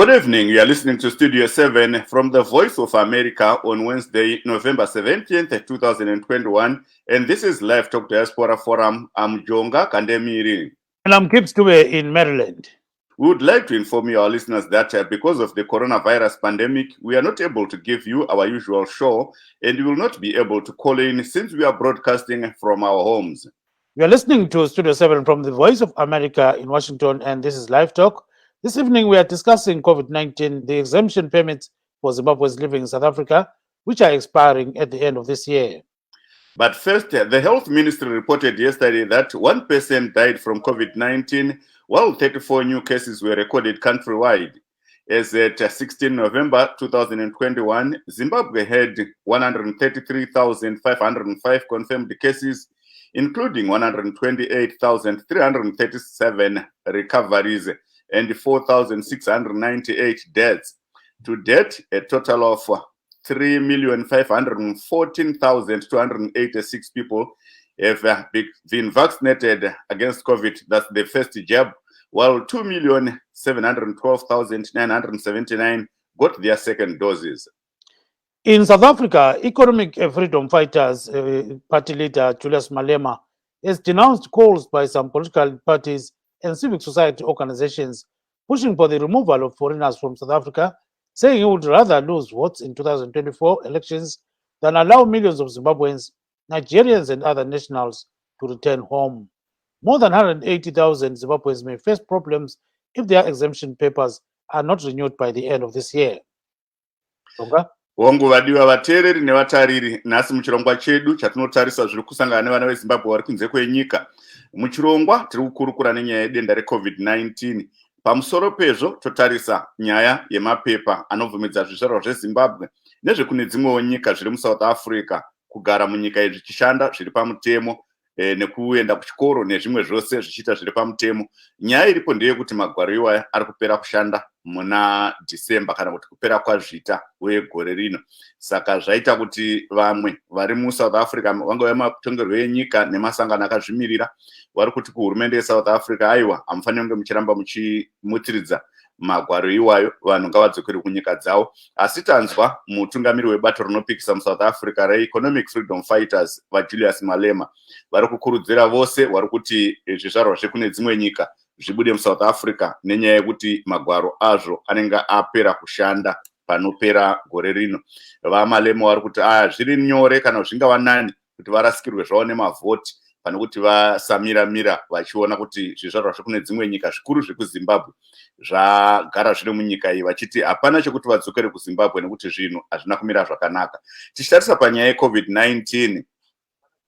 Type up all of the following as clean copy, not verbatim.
Good evening. You are listening to Studio 7 from the Voice of America on Wednesday, November 17th, 2021. And this is Livetalk Diaspora Forum. I'm Jonga, Kandemiiri. And I'm Gibbs, Dube in Maryland. We would like to inform you, our listeners, that because of the coronavirus pandemic, we are not able to give you our usual show, and you will not be able to call in since we are broadcasting from our homes. We are listening to Studio 7 from the Voice of America in Washington, and this is Livetalk. This evening, we are discussing COVID-19, the exemption permits for Zimbabweans living in South Africa, which are expiring at the end of this year. But first, the health ministry reported yesterday that one person died from COVID-19, while 34 new cases were recorded countrywide. As at 16 November 2021, Zimbabwe had 133,505 confirmed cases, including 128,337 recoveries and 4,698 deaths. To date, a total of 3,514,286 people have been vaccinated against COVID. That's the first jab, while 2,712,979 got their second doses. In South Africa, economic freedom fighters party leader Julius Malema has denounced calls by some political parties and civil society organizations pushing for the removal of foreigners from South Africa, saying he would rather lose votes in 2024 elections than allow millions of Zimbabweans, Nigerians, and other nationals to return home. More than 180,000 Zimbabweans may face problems if their exemption papers are not renewed by the end of this year. Jonga? Hongu vadiwa vateereri nevatariri, nhasi muchirongwa chedu chatinotarisa zviri kusangana nevana veZimbabwe vari kunze kwenyika. Muchirongwa tiri kukurukura nenyaya yedenda reCovid-19. Pamusoro pezvo totarisa nyaya yemapepa anobvumidza zvizvarwa zveZimbabwe nezvekune dzimwewo nyika zviri muSouth Africa kugara munyika izvi zvichishanda zviri pamutemo, nekuenda kuchikoro nezvimwe zvose zvichiita zviri pamutemo. Nyaya iripo ndeyekuti magwaro iwaya ari kupera kushanda muna December kana kuti kupera kwazvita wegore rino. Saka zvaita kuti vamwe vari muSouth Africa vangava matongerwo enyika nemasangano akazvimirira vari kuti kuhurumende yeSouth Africa, aiwa, hamufaniri kunge muchiramba muchimutiridza magwaro iwayo, vanhu ngavadzokere kunyika dzavo. Asi tanzwa mutungamiri webato rinopikisa muSouth Africa reEconomic Freedom Fighters vaJulius Malema vari kukurudzira vose vari kuti zvizvarwa zvekune dzimwe nyika zvibude muSouth Africa nenyaya yekuti magwaro azvo anenge apera kushanda panopera gore rino. VaMalema vari kuti zviri nyore kana zvingava nani kuti varasikirwe zvavo nemavhoti pane kuti vasamira vachiona kuti zvizvarwa zvekune dzimwe nyika zvikuru zvekuZimbabwe zvagara zviri munyika iyi, vachiti hapana chekuti vadzokere kuZimbabwe nekuti zvinhu hazvina kumira zvakanaka. Tichitarisa panyaya yeCovid-19,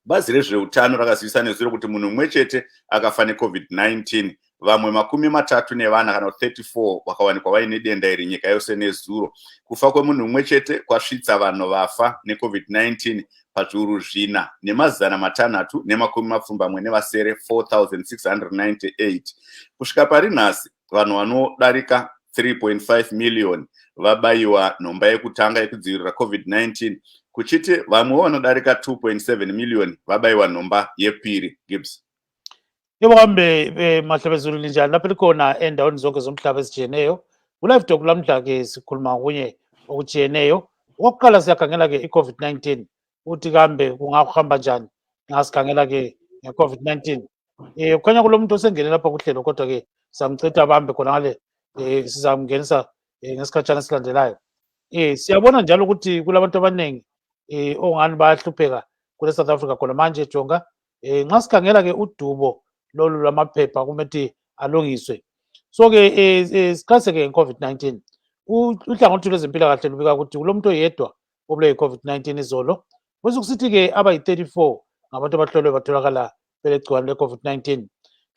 bazi rezveutano rakazivisa nezuro kuti munhu mumwe chete akafa neCovid-19, vamwe 34 kana 34 vakawanikwa vaine denda iri nyika yose nezuro. Kufa kwemunhu mumwe chete kwasvitsa vanhu vafa neCovid-19 pazviuru 4,640 4,698. Kusvika pari nhasi vanhu vanodarika 3.5 million vabayiwa nhomba yekutanga yekudzivirira COVID-19, kuchiti vamwe vanodarika 2.7 million vabayiwa nhomba yepiri. Gibbs. Yebo kambe mahlabezulu linjani lapha likhona endaweni zonke zomhlaba ezijiyeneyo. Kulivetalk lamhla-ke sikhuluma kunye okujiyeneyo. Okokuqala siyakhangela-ke i-COVID-19 ukuthi kambe kungahamba njani ngasikhangela-ke nge-COVID-19. Kukhanya kulo muntu osengene lapha kuhlelo, kodwa-ke samchitha bambe khona ngale sizamngenisa ngesikhatshana esilandelayo. Siyabona njalo ukuthi kulabantu abaningi ongani bayahlupheka kule South Africa khona manje Jonga. Nxa sikhangela-ke udubo lolu lamaphepha kumele alungiswe. So-ke sikhase-ke nge-COVID-19. Uhlangothi lwezempilakahle lubika ukuthi kulomuntu oyedwa obulawe yi-COVID-19 izolo, bese kusithi-ke abayi-34 ngabantu abahlolwe batholakala belegciwane le-COVID-19.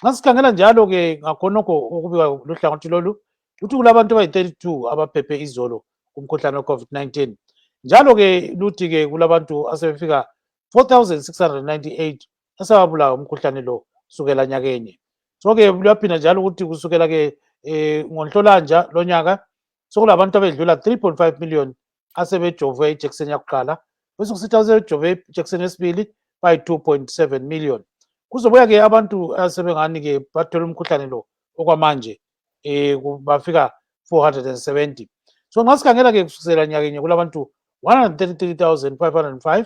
Nxa sikhangela njalo-ke ngakhonokho okubika luhlangothi lolu luthi kulabantu abayi-32 abaphephe izolo kumkhuhlane we-COVID-19. Njalo-ke luthi-ke kulabantu asebefika 4,698 asebabulawa umkhuhlane lo kusukela nyakenye. So-ke luyaphinda njalo ukuthi kusukela-ke ngoNhlolanja lo nyaka sokulabantu abedlula 3.5 million asebejove ijekiseni yakuqala, bese kusithi asebejove ijekiseni yesibili bayi-2.7 million. Kuzobuya-ke abantu asebengani-ke bathola umkhuhlane lo okwamanje bafika 470. So nxa sikhangela-ke kusukisela nyakenye kulabantu 133,505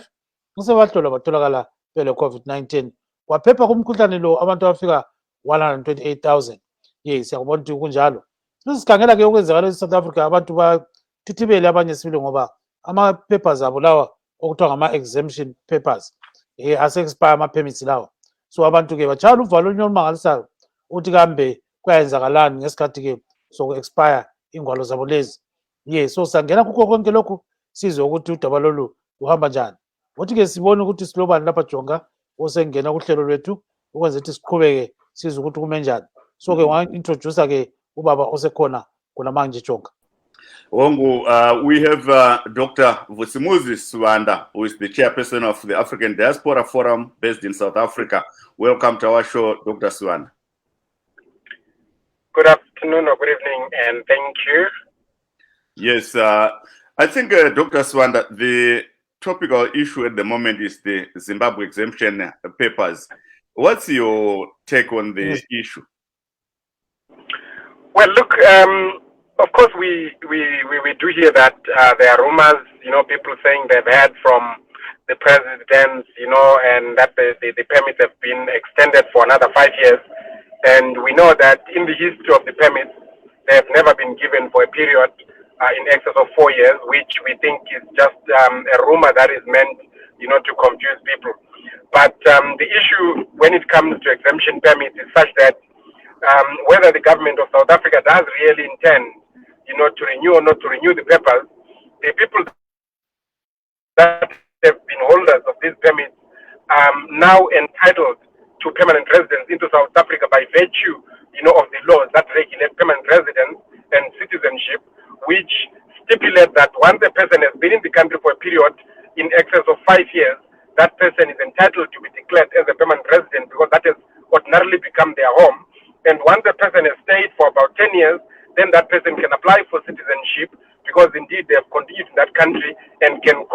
ngisebahlola batholakala bele COVID-19 kwaphepha kumkhuhlane lo abantu abafika 128,000. Yes, siyakubona ukuthi kunjalo. Sikhangela-ke okwenzakala eSouth Africa, abantu bathithibele abanye sibili ngoba ama-papers abo lawa okuthiwa ngama-exemption papers ase-expire ama-permits lawa. So abantu-ke batshayela uvalo olumangalisayo ukuthi kambe kuyayenzakalani ngesikhathi-ke soku-expire ingwalo zabo lezi. Yes, so sangena kukho konke lokhu sizwe ukuthi udaba lolu luhamba njani. Ngothi-ke sibone ukuthi silobani lapha Jonga osengena kuhlelo lwethu ukwenza ukuthi siqhubeke sizwe ukuthi kume njani. So-ke introducer-ke ubaba osekhona kunamanje Jonga. Wongu, we have Dr. Vusumuzi Sibanda, who is the chairperson of the African Diaspora Forum based in South Africa. Welcome to our show, Dr. Sibanda. Good afternoon or good evening, and thank you. Yes, I think, Dr. Sibanda, the topical issue at the moment is the Zimbabwe Exemption Papers. What's your take on the issue? Well, look, of course, we do hear that there are rumors, people saying they've heard from the president, and that the permits have been extended for another 5 years. And we know that in the history of the permits, they have never been given for a period in excess of 4 years, which we think is just a rumor that is meant, to confuse people. But the issue when it comes to exemption permits is such that whether the government of South Africa does really intend, to renew or not to renew the papers, the people that have been holders of these permits are now entitled to permanent residence into South Africa by virtue, of the laws that regulate permanent residence and citizenship, which stipulate that once a person has been in the country for a period in excess of 5 years, that person is entitled to be declared as a permanent resident because that has ordinarily become their home. And once a person has stayed for about 10 years, then that person can apply for citizenship because indeed they have continued in that country and can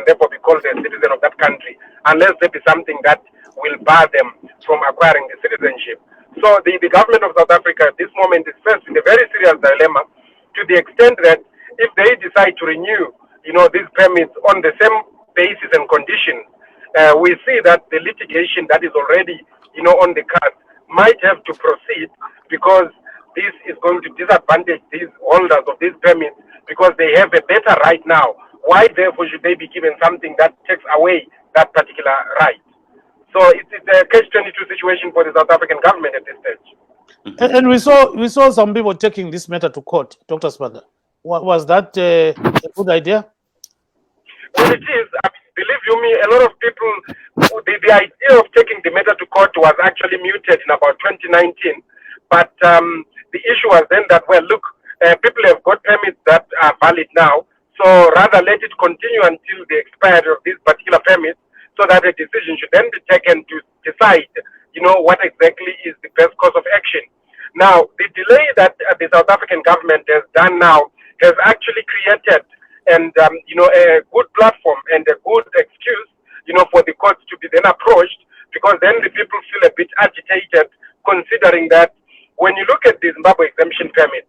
therefore be called a citizen of that country unless there be something that will bar them from acquiring the citizenship. So the government of South Africa at this moment is faced with a very serious dilemma to the extent that if they decide to renew, these permits on the same basis and conditions, we see that the litigation that is already, on the cards might have to proceed because this is going to disadvantage these holders of these permits because they have a better right now. Why, therefore, should they be given something that takes away that particular right? So it's a catch-22 situation for the South African government at this stage. And we saw some people taking this matter to court, Dr. Sibanda. Was that a good idea? Well, it is. Believe you me, a lot of people, the idea of taking the matter to court was actually muted in about 2019. But the issue was then that, well, look, people have got permits that are valid now. So rather let it continue until the expiry of these particular permits so that a decision should then be taken to decide, what exactly is the best course of action. Now, the delay that the South African government has done now has actually created and, a good platform and a good excuse, for the courts to be then approached because then the people feel a bit agitated considering that when you look at the Zimbabwe Exemption Permits,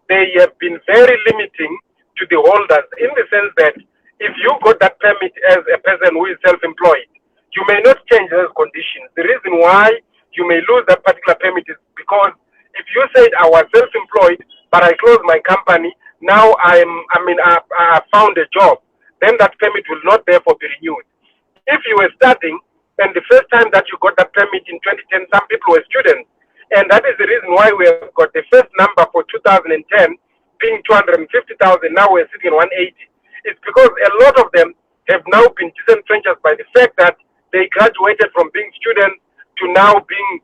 they have been very limiting to the holders in the sense that if you got that permit as a person who is self-employed, you may not change those conditions. The reason why you may lose that particular permit is because if you said I was self-employed, but I closed my company, now I found a job, then that permit will not therefore be renewed. If you were studying, and the first time that you got that permit in 2010, some people were students, and that is the reason why we have got the first number for 2010 being 250,000, now we're sitting at 180. It's because a lot of them have now been disenfranchised by the fact that they graduated from being students to now being,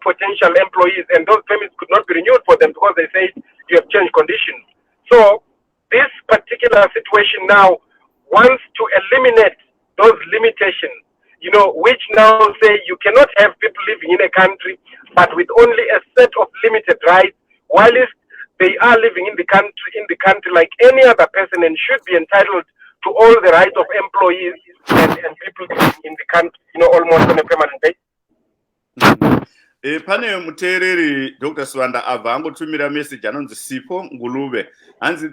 potential employees, and those permits could not be renewed for them because they said you have changed conditions. So this particular situation now wants to eliminate those limitations, which now say you cannot have people living in a country but with only a set of limited rights, while they are living in the country like any other person and should be entitled to all the rights of employees and people in the country, almost on a permanent basis. Pane muteereri Dr. Sibanda abva angotumira message anonzi Sipo Ngulube.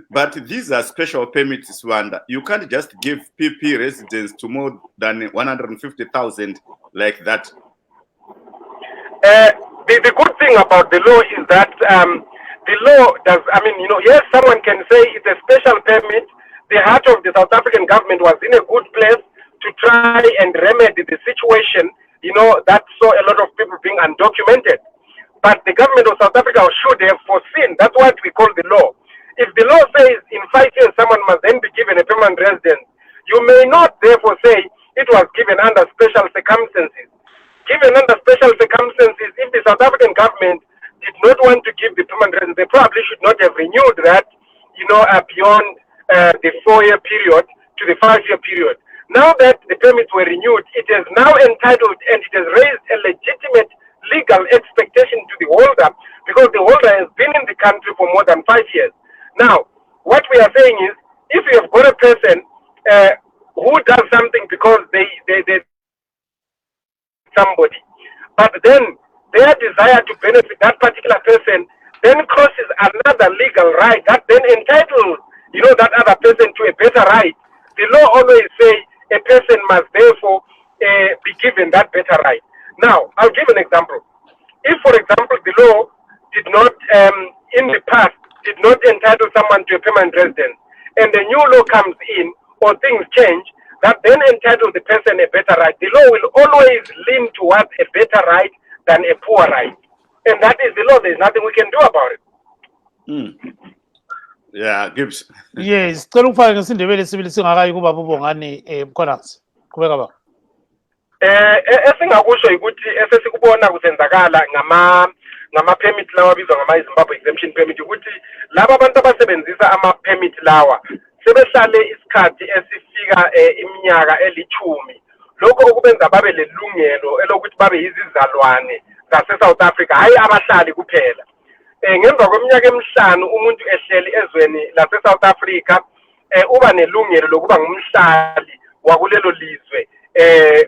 But these are special permits, Sibanda. You can't just give PP residents to more than 150,000 like that. The good thing about the law is that the law does, yes, someone can say it's a special permit. The heart of the South African government was in a good place to try and remedy the situation, that saw a lot of people being undocumented. But the government of South Africa should have foreseen. That's what we call the law. If the law says in 5 years someone must then be given a permanent residence, you may not therefore say it was given under special circumstances. Given under special circumstances, if the South African government did not want to give the permanent residence, they probably should not have renewed that, beyond the 4-year period to the 5-year period. Now that the permits were renewed, it is now entitled and it has raised a legitimate legal expectation to the holder, because the holder has been in the country for more than 5 years. Now, what we are saying is, if you have got a person who does something because they somebody, but then their desire to benefit that particular person then crosses another legal right that then entitles that other person to a better right, the law always say a person must therefore be given that better right. Now, I'll give an example. If, for example, the law did not, in the past, did not entitle someone to a permanent residence, and a new law comes in or things change, that then entitle the person a better right, the law will always lean towards a better right than a poor right. And that is the law. There's nothing we can do about it. Yeah, Gibbs. Yes, cela ukufaka ngesindebele sibili singakayi kuba Bongani Mkhwanazi. Qhubeka ba. Esingakusho ukuthi esesikubona kusenzakala ngama permit lawa abizwa ngama Zimbabwe Exemption Permit, ukuthi laba abantu abasebenzisa ama permit lawa sebehlale isikhathi esifika iminyaka eli-10, lokho okubenza babe lelungelo elokuthi babe yizizalwane zase South Africa, hayi abahlali kuphela. Ngemva kweminyaka emihlanu umuntu ehleli ezweni lase South Africa uba nelungelo lokuba ngumhlali wakulelo lizwe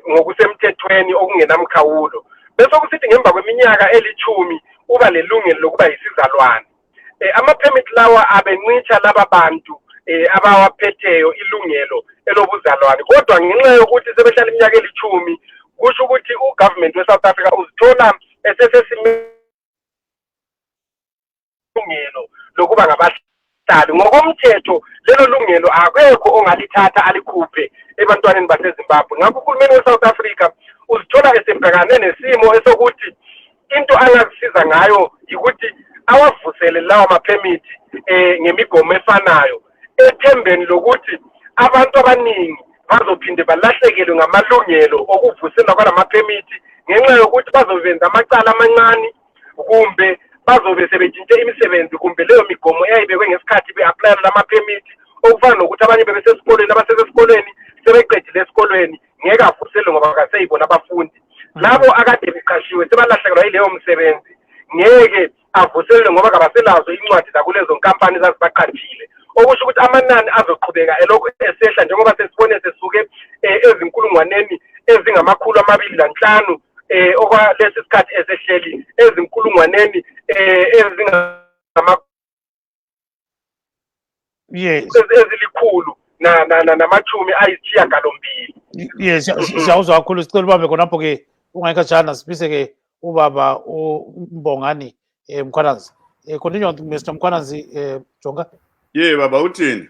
ngokusemthethweni okungenamkhawulo. Bese kusithi ngemva kweminyaka eli-10 uba lelungelo lokuba yisizalwane. Ama permit lawa abenqitsha laba bantu abawaphetheyo ilungelo elobuzalwane, kodwa ngenxa yokuthi sebehlala iminyaka eli-10 kusho ukuthi ugovernment we-South Africa uzithola esesesimeni lungelo lokuba ngabahlali. Ngokomthetho lelo lungelo akekho ongalithatha alikhuphe ebantwaneni baseZimbabwe. Ngakho uhulumeni we-South Africa uzithola esebhekane nesimo esokuthi into angazisiza ngayo ukuthi awavusele lawa ma-permit ngemigomo efanayo, ethembeni lokuthi abantu abaningi bazophinde balahlekelwe ngamalungelo okuvuselwa kwalama-permit ngenxa yokuthi bazobenza amacala amancane, kumbe bazobe sebejintshe imisebenzi, kumbe leyo migomo eyayibekwe ngesikhathi be-aplayela lama-permit, okufana nokuthi abanye bebesesikolweni, abasesesikolweni sebeqedile esikolweni ngeke avuselwe ngoba akaseyibona abafundi. Labo akade beqashiwe sebalahlekelwa yileyo msebenzi ngeke avuselwe ngoba kabaselazo incwadi zakulezo nkampani zazibaqashile, okusho ukuthi amanani azoqhubeka elokhu esehla njengoba sesibone sesuke ezinkulungwaneni ezingama-250 okwalesi sikhathi esehleli ezinkulungwaneni ezilikhulu namachumi ayisishiyagalombili. Yes, siyawuzwa kakhulu, sicela ubambe khonapho ke ungayikhatshana sibise ke ubaba uBongani Mkhwanazi. Continue on Mr. Mkhwanazi, Jonga. Baba uthini?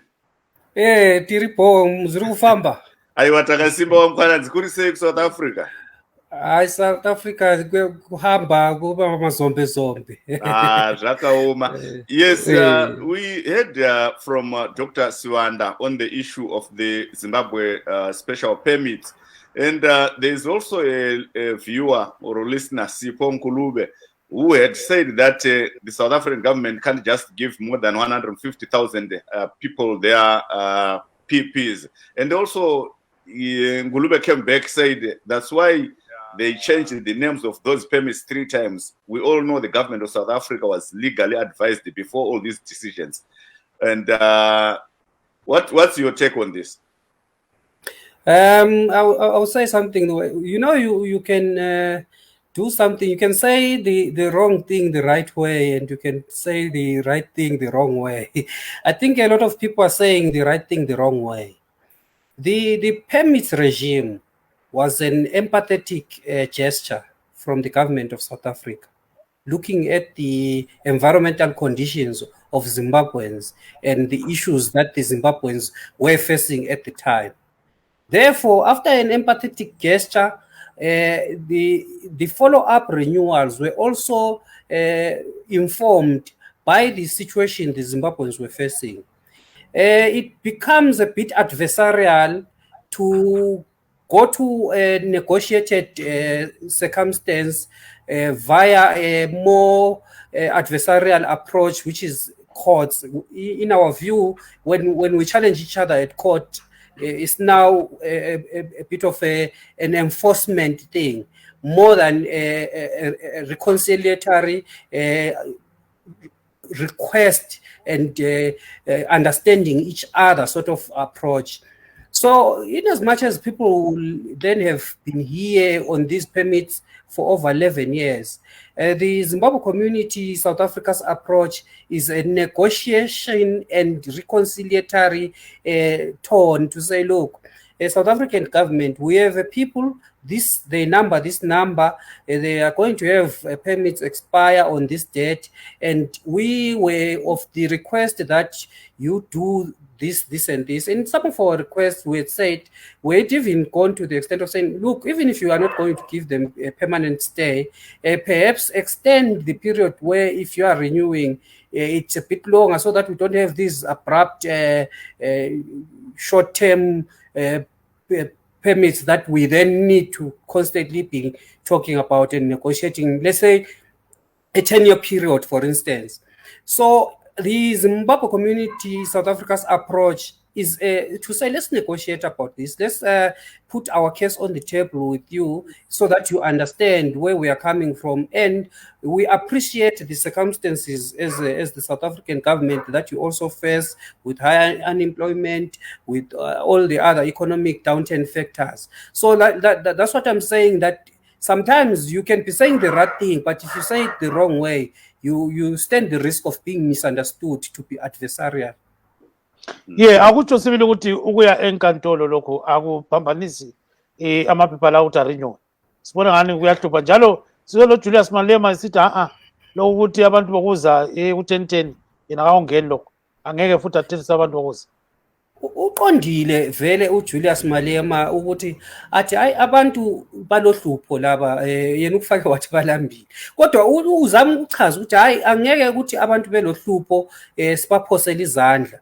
Tiripo muziri kufamba. Aiwa takasimba wa Mkhwanazi kuri sei South Africa? South Africa kuhamba kuba mazombe zombe. Zvakaoma. Yes, we heard from Dr. Sibanda on the issue of the Zimbabwe special permits. And there is also a viewer or a listener, Sipo Ngulube, who had said that the South African government can't just give more than 150,000 people their PPs. And also, Ngulube came back, said that's why they changed the names of those permits 3 times. We all know the government of South Africa was legally advised before all these decisions. And what's your take on this? I'll say something. You can do something. You can say the wrong thing the right way, and you can say the right thing the wrong way. I think a lot of people are saying the right thing the wrong way. The permits regime was an empathetic gesture from the government of South Africa, looking at the environmental conditions of Zimbabweans and the issues that the Zimbabweans were facing at the time. Therefore, after an empathetic gesture, the follow-up renewals were also informed by the situation the Zimbabweans were facing. It becomes a bit adversarial to go to a negotiated circumstance via a more adversarial approach, which is courts. In our view, when we challenge each other at court, it's now a bit of an enforcement thing, more than a reconciliatory request and understanding each other sort of approach. So in as much as people then have been here on these permits for over 11 years, the Zimbabwe community, South Africa's approach is a negotiation and reconciliatory tone to say, look, South African government, we have a people, they number this number, they are going to have permits expire on this date, and we were of the request that you do this and this. And some of our requests, we had said, we had even gone to the extent of saying, look, even if you are not going to give them a permanent stay, perhaps extend the period where if you are renewing, it's a bit longer, so that we don't have these abrupt short-term permits that we then need to constantly be talking about and negotiating, let's say a 10-year period, for instance. So the Zimbabwe community, South Africa's approach is to say, let's negotiate about this. Let's put our case on the table with you so that you understand where we are coming from. And we appreciate the circumstances as the South African government that you also face with high unemployment, with all the other economic downturn factors. So that's what I'm saying, that sometimes you can be saying the right thing, but if you say it the wrong way, you stand the risk of being misunderstood to be adversarial. Yeah, akutsho sibili ukuthi ukuya enkantolo lokho akuphambanisi amaphepha lawo ukuthi arenew. Sibona ngani kuyahlupha njalo silo Julius Malema isithi lo ukuthi abantu bokuza ku1010 yena akawungeni lokho. Angeke futhi athelisa abantu bokuza. Uqondile vele uJulius Malema ukuthi athi hayi abantu balohlupho laba yena ukufake wathi balambile, kodwa uzama ukuchaza ukuthi hayi angeke ukuthi abantu belohlupho sibaphosela izandla.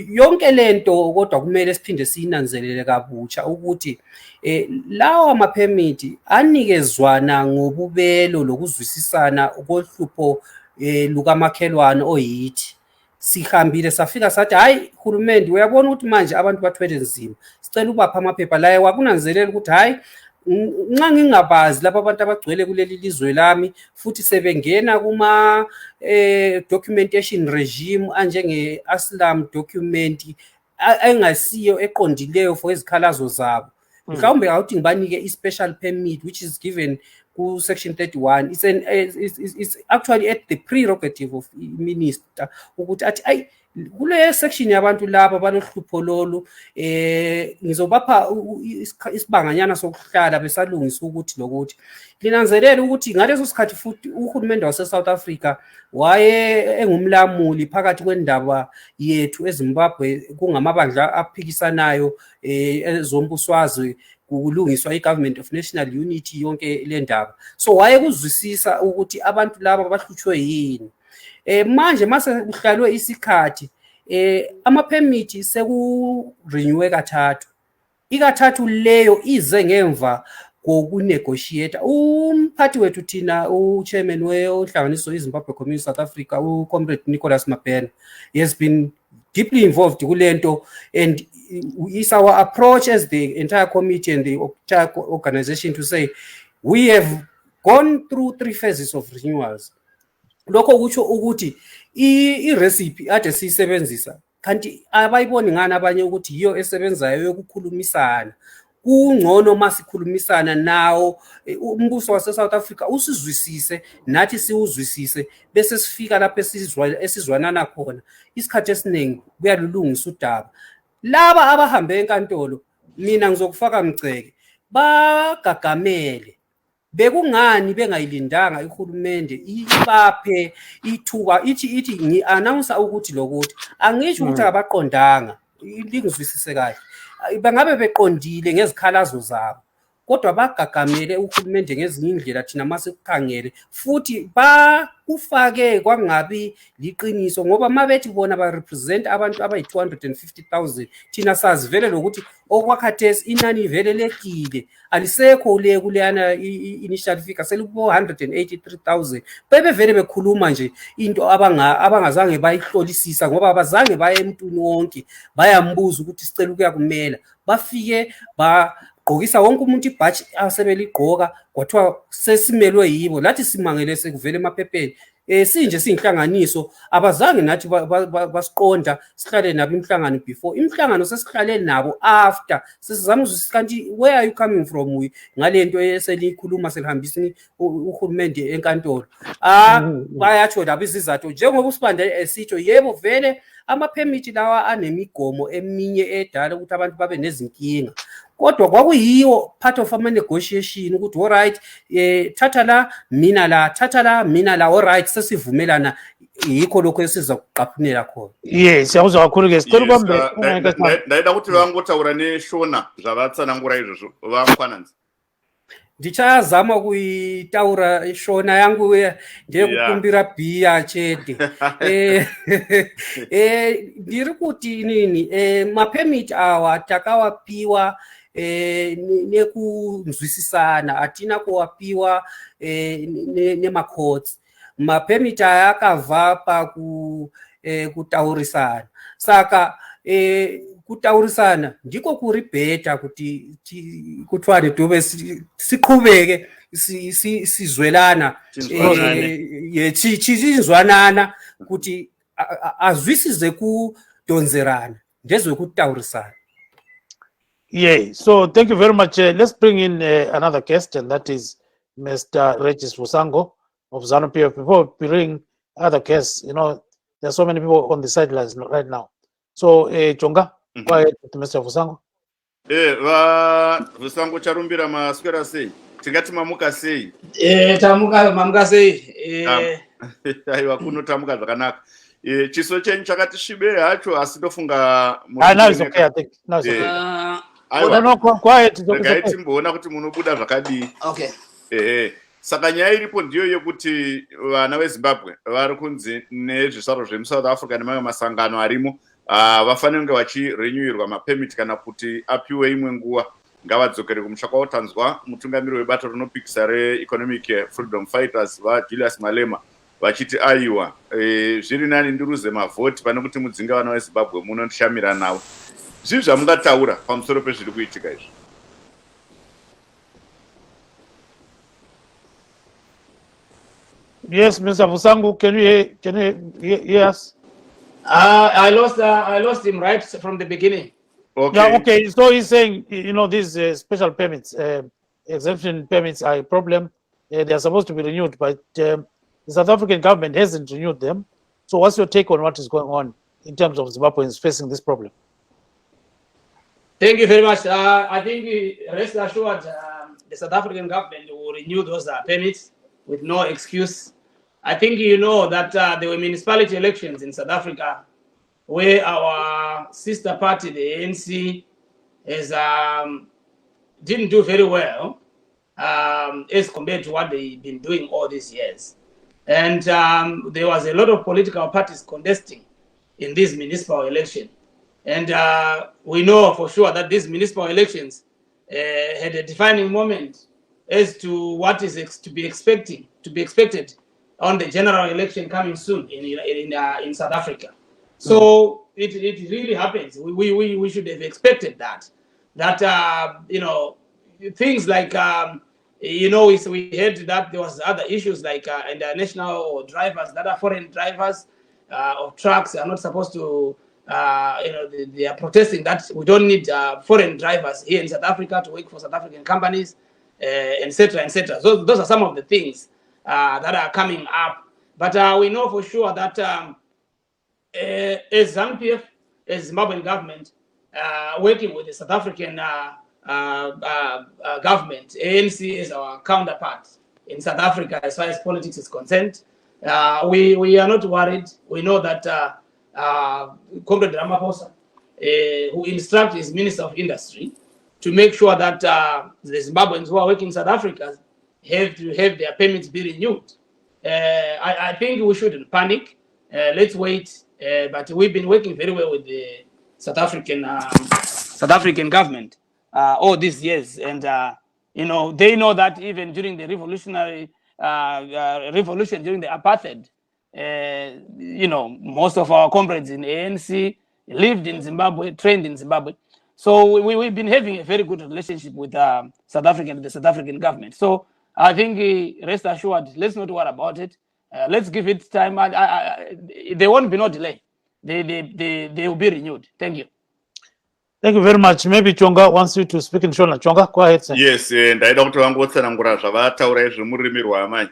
Yonke lento kodwa kumele siphinde siyinanzelele kabutsha ukuthi lawa amaphemiti anikezwana ngobubelo lokuzwisisana kohlupho lukamakhelwane oyithi. Sihambile safika sathi hayi hulumende, uyabona ukuthi manje abantu bathwele nzima, sicela ubapha amaphepha laye. Wakunanzelela ukuthi hayi nxa ngingabazi lapha abantu abagcwele kuleli lizwe lami, futhi sebengena kuma documentation regime anjenge asylum document engasiyo eqondileyo for izikhalazo zabo, mhlawumbe awuthi ngibanike i-special permit which is given ku section 31. It's actually at the prerogative of minister ukuthi athi ay kule section yabantu laba balohlupho lolu ngizobapha isibanganyana sokuhlala besalungisa ukuthi lokuthi. Linanzelela ukuthi ngaleso sikhathi futhi uhulumende wase South Africa waye engumlamuli phakathi kwendaba yethu eZimbabwe kungamabandla aphikisanayo ezombusazwe kulungiswa i-Government of National Unity yonke le ndaba. So waye kuzwisisa ukuthi abantu laba bahlutshwe yini. Manje mase kuhlalwe isikhathi amaphemiti sekurenewe kathathu. Ikathathu leyo ize ngemva kokunegotiate. Umphathi wethu thina uchairman wehlanganiso iZimbabwe Community South Africa uComrade Nicholas Mabena, he has been deeply involved kulento, and it's our approach as the entire committee and the entire organization to say we have gone through 3 phases of renewals. Lokho kutsho ukuthi i-recipe ade siyisebenzisa kanti abayiboni ngani abanye ukuthi yiyo esebenzayo yokukhulumisana kungcono masikhulumisana nawo umbuso wase South Africa usizwisise nathi siwuzwisise bese sifika lapho esizwanana khona isikhathi esiningi kuyalulungisa udaba laba abahambe enkantolo mina ngizokufaka mceke bagagamele bekungani bengayilindanga ihulumende ibaphe ithuba ithi ngi-announce ukuthi lokuthi angisho ukuthi abaqondanga lingizwisise kahle bangabe beqondile ngezikhalazo zabo kodwa bagagamele uhulumende ngezinye indlela thina masikukhangele futhi bakufake kwangabi liqiniso ngoba mabethi bona ba represent abantu abayi-250,000 thina sazivele lokuthi okwakhathesi inani ivelelekile alisekho le kuleyana initial figure selibo 183,000 bebevele bekhuluma nje into abangazange bayihlolisisa ngoba abazange baye emntwini wonke bayambuza ukuthi sicela ukuya kumela bafike gqokisa wonke umuntu ibhatshi asebeligqoka kwathiwa sesimelwe yibo lathi simangele sekuvele emaphepheni sinje siyinhlanganiso abazange nathi basiqonda sihlale nabo imhlangano before imhlangano sesihlale nabo after sesizama ukuzwisisa kanti where are you coming from ngalento eselikhuluma selihambisini uhulumende enkantolo bayatsho labo izizathu njengoba uSibanda esitsho yebo vele ama-permit lawa anemigomo eminye edala ukuthi abantu babe nezinkinga kodwa kwakuyiwo part of ama-negotiation ukuthi alright thatha la mina la alright sesivumelana yikho lokho esiza kuqaphunela khona yes siyakuzwa kakhulu-ke sicela ubambe ndayida kuti vangotaura neshona zvavatsanangura izvozvo vaMkhwanazi ndichazama kuitaura shona yangu ndeyekukumbira bhiya chete ndiri kuti nini mapemiti awa takawapiwa nekunzwisisana atina kuwapiwa nemacourts mapemiti aya akabva pakutaurisana saka kutaurisana ndiko kuri beta kuti kuthiwane Dube siqhubeke sizwelana chizizwanana kuti azwisize kudonzerana ndezwe kutaurisana. Yeah, so thank you very much. Let's bring in another guest, and that is Mr. Regis Vusango of ZANU-PF. Before we bring other guests, you know, there are so many people on the sidelines right now. So, Jonga, go ahead with Mr. Vusango. Vusango Charumbira maswera sei. Tingati mamuka sei. Mamuka sei. Aiwa kuno tamuka zvakanaka. Chiso chenyu chakati shibe hacho asi ndofunga now it's okay, I think. Now it's okay. Aiwa quiet ndakaiti mboona kuti munobuda zvakadii. Okay. Saka nyaya iripo ndiyo yekuti vana veZimbabwe vari kunzi nezvisaro zvemuSouth Africa nemamwe masangano arimo vafanira kunge vachirenyuirwa mapemiti kana kuti apiwe imwe nguva ngavadzokere kumusha kwavo. Tanzwa mutungamiri webato rinopikisa reEconomic Freedom Fighters vaJulius Malema vachiti aiwa zviri nani ndiruze mavhoti pane kuti mudzinga vana veZimbabwe munondishamira navo. Zvii zvamungataura pamusoro pezviri kuitika izvi? Yes, Mr. Vusango, can you hear us? I lost him right from the beginning. Okay. Yeah, okay. So he's saying, you know, these special permits, exemption permits are a problem. They are supposed to be renewed, but the South African government hasn't renewed them. So what's your take on what is going on in terms of Zimbabweans facing this problem? Thank you very much. I think rest assured the South African government will renew those permits with no excuse. I think you know that there were municipality elections in South Africa where our sister party, the ANC, didn't do very well as compared to what they've been doing all these years. And there was a lot of political parties contesting in this municipal election. And we know for sure that these municipal elections had a defining moment as to what is to be expected on the general election coming soon in South Africa. So it really happens. We should have expected that you know, things like you know, we heard that there was other issues like international drivers that are foreign drivers of trucks are not supposed to they are protesting that we don't need foreign drivers here in South Africa to work for South African companies, etc., etc. So those are some of the things that are coming up. But we know for sure that as ZANU-PF, as Zimbabwean government, working with the South African government, ANC is our counterpart in South Africa as far as politics is concerned. We are not worried. We know that Comrade Ramaphosa, who instructs his Minister of Industry to make sure that the Zimbabweans who are working in South Africa have to have their permits be renewed. I think we shouldn't panic. Let's wait. But we've been working very well with the South African government all these years, and they know that even during the revolutionary revolution, during the apartheid, most of our comrades in ANC lived in Zimbabwe, trained in Zimbabwe. So we've been having a very good relationship with the South African government. So I think rest assured, let's not worry about it. Let's give it time. There won't be no delay. They will be renewed. Thank you. Thank you very much. Maybe Jonga wants you to speak in Shona. Jonga, go ahead, sir. Yes, and I don't want to zvavataura.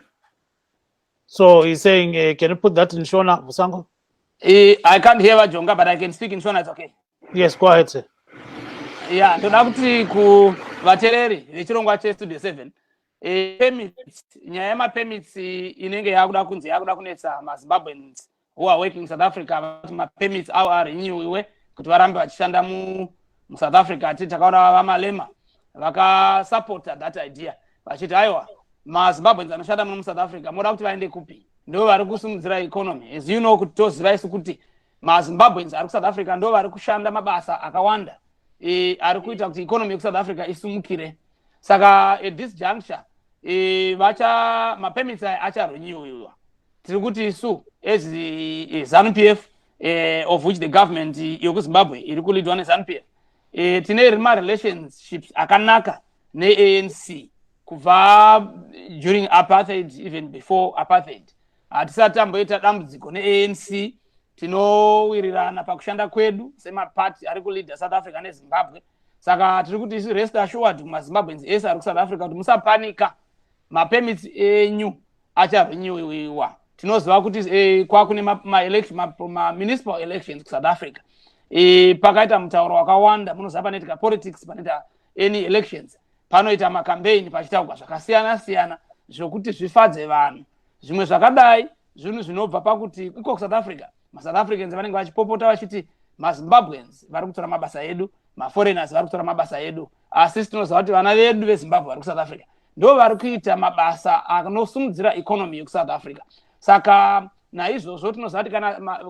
So he's saying, can you put that in Shona, Vusango? I can't hear what Jonga, but I can speak in Shona. It's okay. Yes, go ahead, sir. Yeah, toda kuti ku vatereri vechirongwa chestudio 7 permits nyaya yemapermits inenge yakuda kunzi yakuda kunetsa maZimbabweans who are working in South Africa permits avo arenewiwe kuti varambe vachishanda muSouth Africa. Ati takaona vamalema vakasupporta that idea vachiti aiwa maZimbabweans anoshanda muSouth Africa moda kuti vaende kupi, ndo vari kusimudzira economy. As you know, kuti toziva isu kuti maZimbabweans ari kuSouth Africa ndo vari kushanda mabasa akawanda ari kuita kuti economy yeSouth Africa isumukire. Saka at this juncture mapermits acharenewiwa. Tiri kuti isu as ZANU-PF, of which the government yokuZimbabwe iri kuleadwa neZANU-PF, tine relationships akanaka neANC kubva during apartheid, even before apartheid. Hatisati tamboita dambudziko neANC. Tinowirirana pakushanda kwedu semapati ari kuleader South Africa neZimbabwe. Saka tiri kuti isi rest assured maZimbabweans ese ari kuSouth Africa kuti musapanika, mapermits enyu acharenewiwa. Tinoziva kuti kwakune municipal elections kuSouth Africa. Pakaita mutauro wakawanda, munoziva panoitika politics, panoita any elections, panoita macampaign pachitaurwa zvakasiyana siyana zvokuti zvifadze vanhu. Zvimwe zvakadai zvinhu zvinobva pakuti iko kuSouth Africa maSouth Africans vanenge vachipopota vachiti maZimbabweans vari kutora mabasa edu, maforeigners vari kutora mabasa edu, asi tinoziva kuti vana vedu veZimbabwe vari kuSouth Africa ndo vari kuita mabasa anosumudzira economy yokuSouth Africa. Saka naizvozvo tinoziva kuti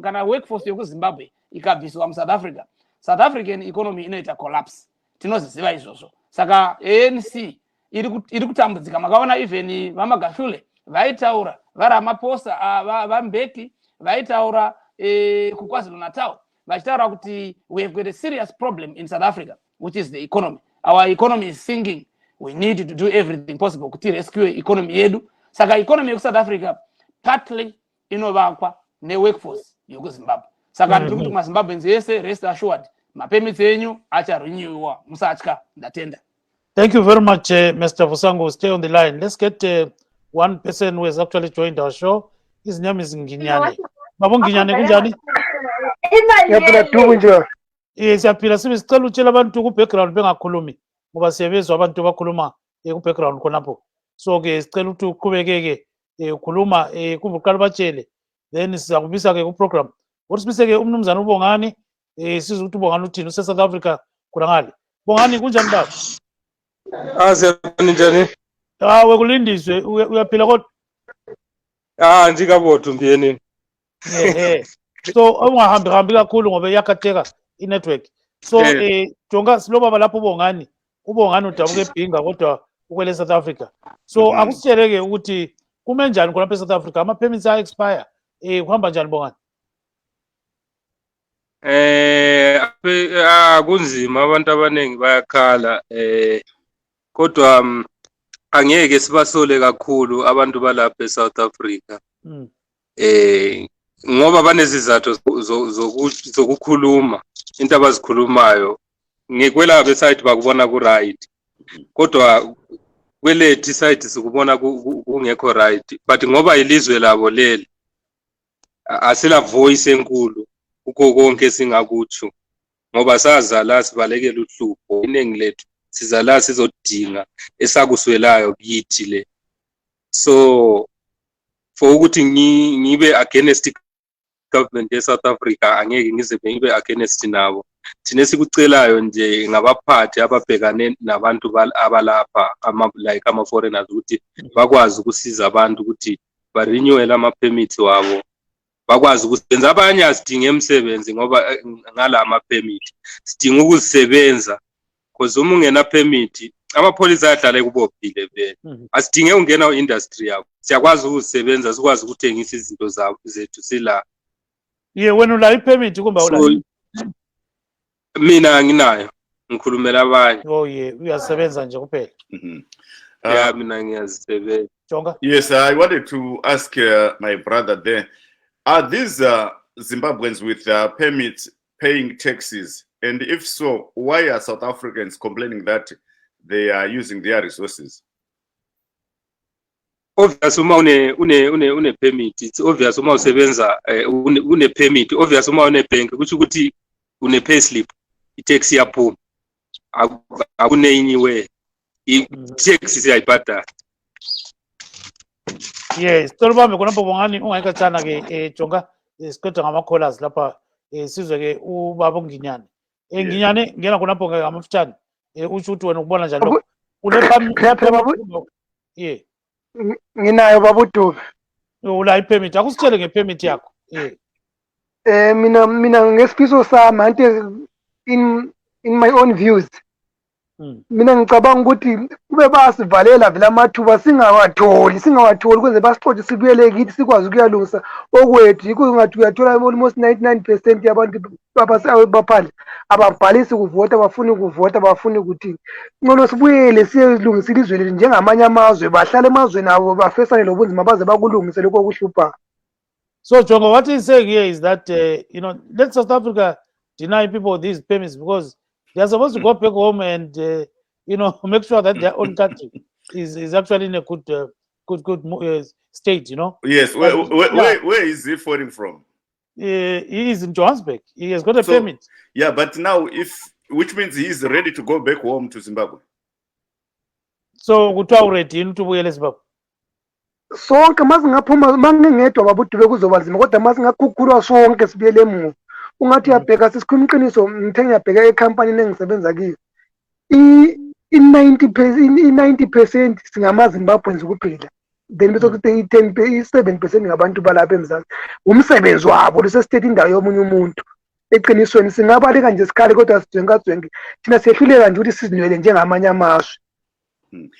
kana workforce yokuZimbabwe ikabviswa muSouth Africa, South African economy inoita collapse. Tinoziva izvozvo. Saka ANC iri kutambudzika. Makaona even vamagashule vaitaura, vaRamaphosa, vaMbeki vaitaura kuKwaZulu Natal vachitaura kuti we have got a serious problem in South Africa, which is the economy. Our economy is sinking. We need to do everything possible kuti rescue economy yedu. Saka economy yokuSouth Africa partly inovakwa neworkforce yokuZimbabwe. Saka tiri kuti maZimbabweans ese rest assured mapermits enyu acharenewiwa, musatya, ndatenda. Thank you very much, Mr. Vusango. Stay on the line. Let's get one person who has actually joined our show. His name is Nginyane. Babo Nginyane, kunjani? Yes, yaphila sibisicela utshela abantu ku background bengakhulumi ngoba siyabezwa abantu bakhuluma ku background khonapho. So ke sicela ukuthi uqhubekeke ukhuluma kuba uqala batshele, then sizakubisa ke ku program. Wosibise ke umnumzana uBongani sizwe ukuthi uBongani uthini use South Africa khona ngale. Bongani kunjani baba? Siyabona njani? Wekulindiswe uyaphila kodwa? Njikabotho mbiyeni. So ungahambi kakhulu ngoba iyakhatheka inetwork. So Jonga silobaba lapho uBongani udabuka eBhinga kodwa ukwele South Africa. So akusitsheleke ukuthi kume njani khona lapha eSouth Africa, ama permits expire kuhamba njani Bongani? Kunzima, abantu abaningi bayakhala kodwa angeke sibasole kakhulu abantu balapha eSouth Africa. ngoba banezizathu zokukhuluma into abazikhulumayo ngekwela website bakubona ku right kodwa kwelethi site sikubona kungekho right but ngoba ilizwe labo leli asila voice enkulu ukho konke singakutsho ngoba sazala sibalekela uhlupho iningi lethu sizala sizodinga esakuswelayo kithi le so for ukuthi ngibe against government ye South Africa angeke ngize ngibe against nabo thina sikucelayo nje ngabaphathi ababhekane nabantu abalapha like ama foreigners ukuthi bakwazi ukusiza abantu ukuthi ba renew ama permits wabo bakwazi ukusebenza abanye asidinga emsebenzi ngoba ngala ama permit sidinga ukusebenza because uma ungena permit amapolice ayadlala kubophile vele asidinge ungena industry yakho siyakwazi ukusebenza sikwazi ukuthengisa izinto zethu sila wena ula permit kumba ula mina nginayo ngikhulumela abanye uyasebenza nje kuphela mina ngiyazisebenza Jonga. Yes, I wanted to ask my brother there, are these Zimbabweans with permits paying taxes? And if so, why are South Africans complaining that they are using their resources? Obvious uma une permit, it's obvious uma usebenza une permit, obvious uma une bank kuthi ukuthi une payslip i-tax yaphuma akune anywhere i-tax siyayibhadala. Yes, tolubambe khona Bongani ungayikathana ke Jonga siqeda ngama callers lapha sizwe ke ubaba Nginyane. Nginyane ngena khona phonke ngamafutshane uthi uthi wena ukubona njalo lokho. Une nginayo baba Dube. Ula i-permit akusitshele nge-permit yakho. Mina ngesifiso sami anti in my own views. Mina ngicabanga ukuthi kube basivalela vele amathuba singawatholi kwenze basixoxe sibuyele kithi sikwazi ukuyalungisa okwethu yikho ungathi uyathola almost 99% yabantu baphandle ababhalisi ukuvota bafuna ukuvota bafuna ukuthi ngcono sibuyele siyelungisa ilizwe lethu njengamanye amazwe bahlala emazweni abo bafesane lobunzima baze bakulungise lokho okuhlupha. So Jonga, what he's saying here is that let South Africa deny people these permits because they are supposed to go back home and make sure that their own country is actually in a good state. Yes. Where is he foreign from? He is in Johannesburg. He has got a permit. Yeah, but now which means he is ready to go back home to Zimbabwe. So kuthiwa ready into ubuyela eZimbabwe. Sonke masingaphuma mangingedwa baba Dube kuzoba nzima kodwa masingakhukhulwa sonke sibuyele emuva. Ungathi uyabheka sisikhuluma iqiniso ngithe ngiyabheka ecompany engisebenza kiyo i-90% singamaZimbabweans kuphela then bese kuthi i-7% ngabantu balapha eMzansi umsebenzi wabo lesestate indawo yomunye umuntu eqinisweni singabaleka nje sikhale kodwa sidwenga thina sehluleka nje ukuthi sizinwele njengamanye amazwe.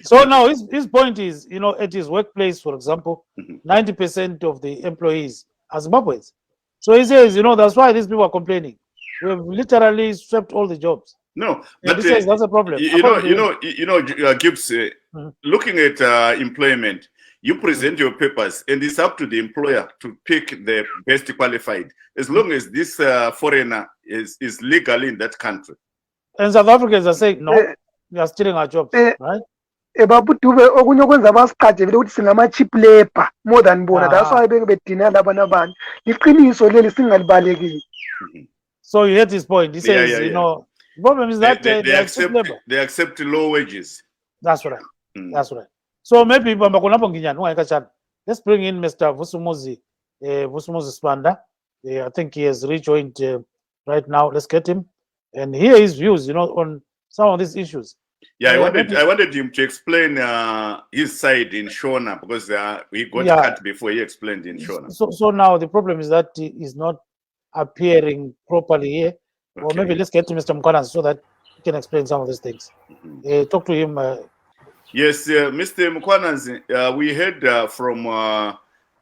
So now his point is, at his workplace, for example, 90% of the employees are Zimbabweans. So he says, that's why these people are complaining. We have literally swept all the jobs. No, but he says that's a problem. Gibbs, looking at employment, you present your papers, and it's up to the employer to pick the best qualified, as long as this foreigner is legal in that country. And South Africans are saying, no, we are stealing our jobs, right? Baba Dube okunye okwenza basiqajele ukuthi singama cheap labor more than bona. That's why bedina laba nabantu. Iqiniso leli singalibalekile. So you heard his point. He says, the problem is that they accept low wages. That's right. That's right. So maybe let's bring in Mr. Vusumuzi Sibanda. I think he has rejoined right now. Let's get him and hear his views, on some of these issues. Yeah, I wanted him to explain his side in Shona because he got cut before he explained in Shona. So now the problem is that he is not appearing properly here. Okay. Or maybe let's get to Mr. Mkhwanazi so that he can explain some of these things. Talk to him. Yes, Mr. Mkhwanazi, we heard from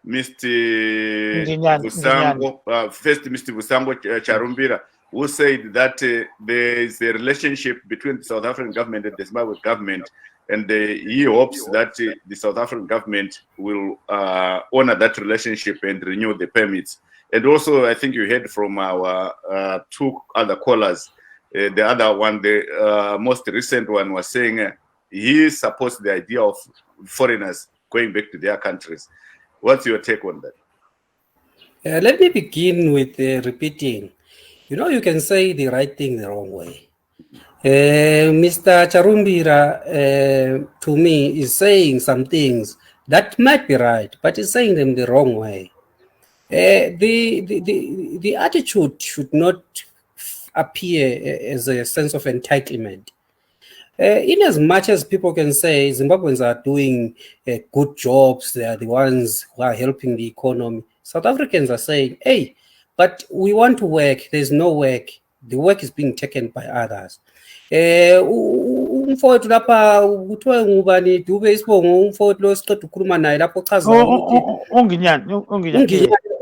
Mr. Vusango, first Mr. Vusango Charumbira, who said that there is a relationship between the South African government and the Zimbabwe government and he hopes that the South African government will honor that relationship and renew the permits. And also, I think you heard from our 2 other callers. The other one, the most recent one, was saying he supports the idea of foreigners going back to their countries. What's your take on that? Let me begin with repeating. You can say the right thing the wrong way. Mr. Charumbira, to me, is saying some things that might be right, but he's saying them the wrong way. The attitude should not appear as a sense of entitlement. In as much as people can say Zimbabweans are doing good jobs, they are the ones who are helping the economy, South Africans are saying, hey, but we want to work, there's no work, the work is being taken by others. Umfowethu lapha kuthiwa ngubani Dube isibongo umfowethu lo siqeda ukukhuluma naye lapho chaza ukuthi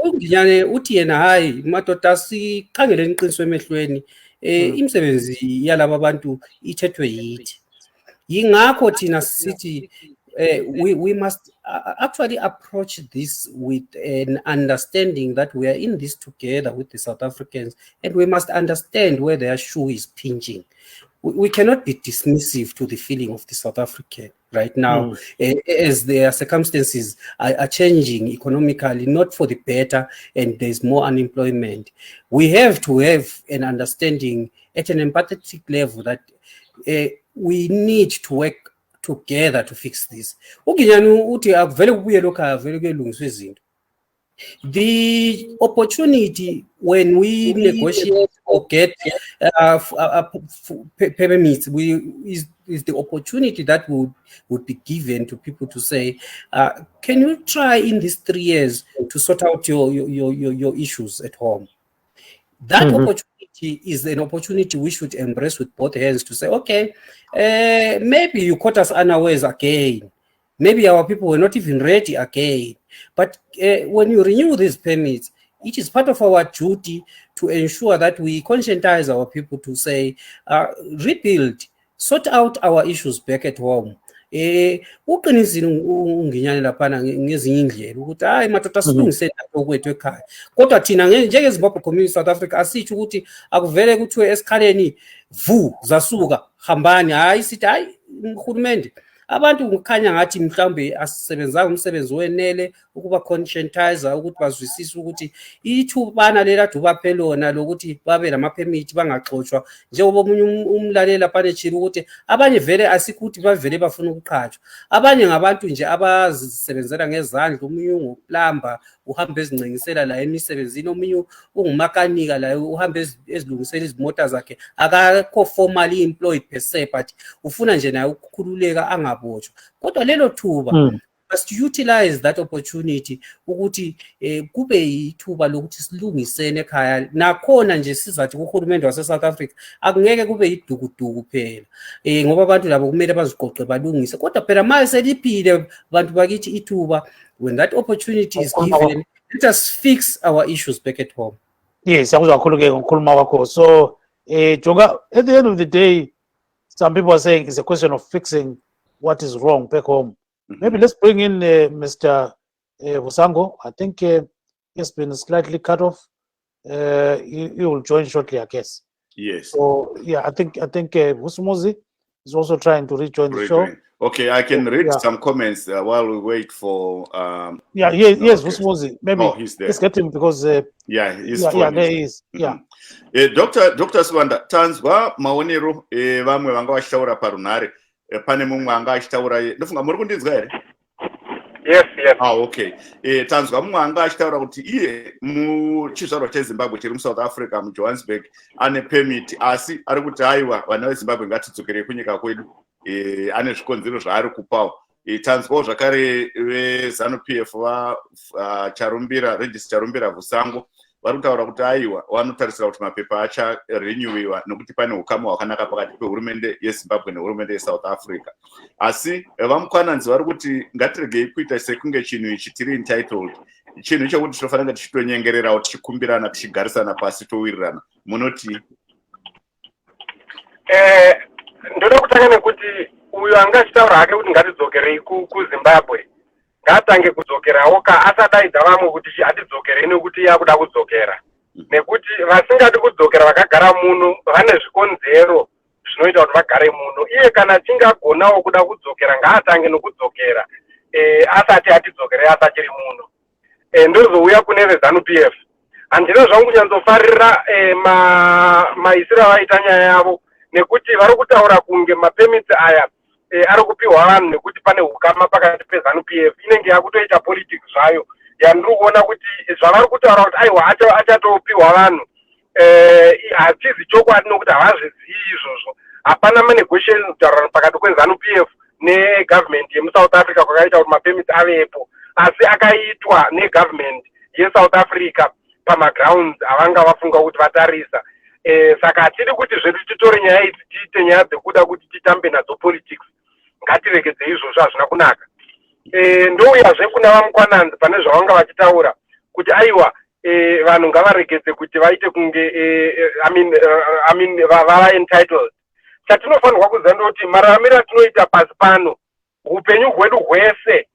unginyane uthi yena hayi madoda sikhangele iqiniso emehlweni imisebenzi yalabo abantu ithethwe yithi yingakho thina sithi we must actually approach this with an understanding that we are in this together with the South Africans, and we must understand where their shoe is pinching. We cannot be dismissive to the feeling of the South African right now, as their circumstances are changing economically, not for the better, and there's more unemployment. We have to have an understanding at an empathetic level that we need to work together to fix this. The opportunity when we negotiate or get permits is the opportunity that would be given to people to say, can you try in these 3 years to sort out your issues at home? That opportunity is an opportunity we should embrace with both hands to say, okay, maybe you caught us unawares again. Maybe our people were not even ready again. But when you renew these permits, it is part of our duty to ensure that we conscientize our people to say, rebuild, sort out our issues back at home. Uqinisile unginyane laphana ngezinye indlela ukuthi hayi madoda silungisele okwethu ekhaya kodwa thina njenge Zimbabwe Community South Africa asithi ukuthi akuvele kuthiwe esikhaleni vu zasuka hambani hayi sithi hayi uhulumende abantu ukukhanya ngathi mhlambe asisebenzanga umsebenzi wenele ukuba conscientizer ukuthi bazwisise ukuthi ithubana lela dubaphela lona lokuthi babe lama permit bangaxoxwa njengoba umunye umlalela panechira ukuthi abanye vele asikuthi bavele bafuna ukuqhatshwa abanye ngabantu nje abazisebenzela ngezandla umunye unguplumber uhamba ezincengisela la emisebenzini omunye ungumakanika la uhamba ezilungisela izimota zakhe akakho formally employed per se but ufuna nje naye ukukhululeka angabotshwa kodwa lelo thuba must utilize that opportunity ukuthi kube yithuba lokuthi silungisene ekhaya nakhona nje sizathi kuhulumende wase South Africa akungeke kube yidukuduku phela ngoba abantu labo kumele baziqoqe balungise kodwa phela manje seliphile abantu bakithi ithuba when that opportunity is given let us fix our issues back at home. Yes, yakuzwa kakhulu ke ngokukhuluma kwakho. So Jonga, at the end of the day some people are saying it's a question of fixing what is wrong back home. Maybe let's bring in Mr. Vusango. I think he's been slightly cut off. He will join shortly, I guess. Yes. So yeah, I think Vusumuzi is also trying to rejoin the show. Okay, I can read some comments while we wait for. Yes, Vusumuzi. Maybe he's there. Let's get him because. There he is. Yeah. Dr. Sibanda, tanzwa maonero vamwe vanga vachitaura parunhare pane mumwe anga achitaura ndofunga muri kundinzwa here? Yes. Okay. Tanzwa mumwe anga achitaura kuti iye muchizvarwa cheZimbabwe chiri muSouth Africa muJohannesburg ane permit asi ari kuti haiwa vana veZimbabwe ngatidzokere kunyika kwedu. Ane zvikonzero zvaari kupawo. Tanzwawo zvakare veZanu-PF Charumbira, Regis Charumbira Vusango vari kutaura kuti aiwa vanotarisira kuti mapepa acharenewiwa nokuti pane ukama hwakanaka pakati pehurumende yeZimbabwe nehurumende yeSouth Africa. Asi vaMkhwanazi vari kuti ngatiregei kuita sekunge chinhu ichi tiri entitled, chinhu chekuti tinofanira tichitonyengererawo tichikumbirana tichigarisana pasi towirirana. Munoti ndoda kutanga nekuti uyo angachitaura hake kuti ngatidzokerei kuZimbabwe ngatange kudzokerawo asadaidza vamwe kuti hatidzokerei nekuti yakuda kudzokera, nekuti vasingadi kudzokera vakagara muno vane zvikonzero zvinoita kuti vagare muno. Iye kana achinge agonawo kuda kudzokera ngaatange nokudzokera asati atidzokerei asachiri muno. Ndozouya kune veZANU-PF. Handina zvangu kunyatsofarira maisiro avaita nyaya yavo, nekuti vari kutaura kunge mapemits aya ari kupiwa vanhu nekuti pane ukama pakati peZANU-PF. Inenge yakutoita politics zvayo yandiri kuona kuti zvavari kutaura kuti aiwa achatopiwa vanhu hatizi chokwadi nokuti havazvizivi izvozvo. Hapana manegotiations kutaurana pakati kweZANU-PF negovernment yemuSouth Africa kwakaita kuti mapemits avepo, asi akaitwa negovernment yeSouth Africa pamagrounds avanga vafunga kuti vatarisa. Saka hatidi kuti zvedu titore nyaya idzi tiite nyaya dzekuda kuti titambe nadzo politics. Ngatiregedze izvozvo, hazvina kunaka. Ndouyazve kuna vaMkhwanazi pane zvavanga vachitaura kuti aiwa vanhu ngavaregedze kuti vaite kunge vava entitled. Chatinofanirwa kuziva ndoti mararamiro atinoita pasi pano, upenyu hwedu hwese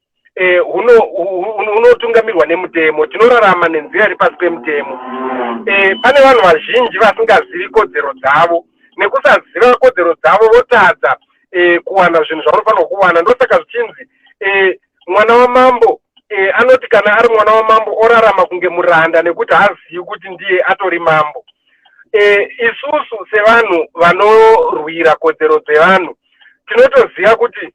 hunotungamirwa nemutemo. Tinorarama nenzira iri pasi pemutemo. Pane vanhu vazhinji vasingazivi kodzero dzavo, nekusaziva kodzero dzavo votadza kuwana zvinhu zvavanofanirwa kuwana. Ndosaka zvichinzi mwana wamambo anoti kana ari mwana wamambo orarama kunge muranda nekuti haazivi kuti ndiye atori mambo. Isusu sevanhu vanorwira kodzero dzevanhu tinotoziva kuti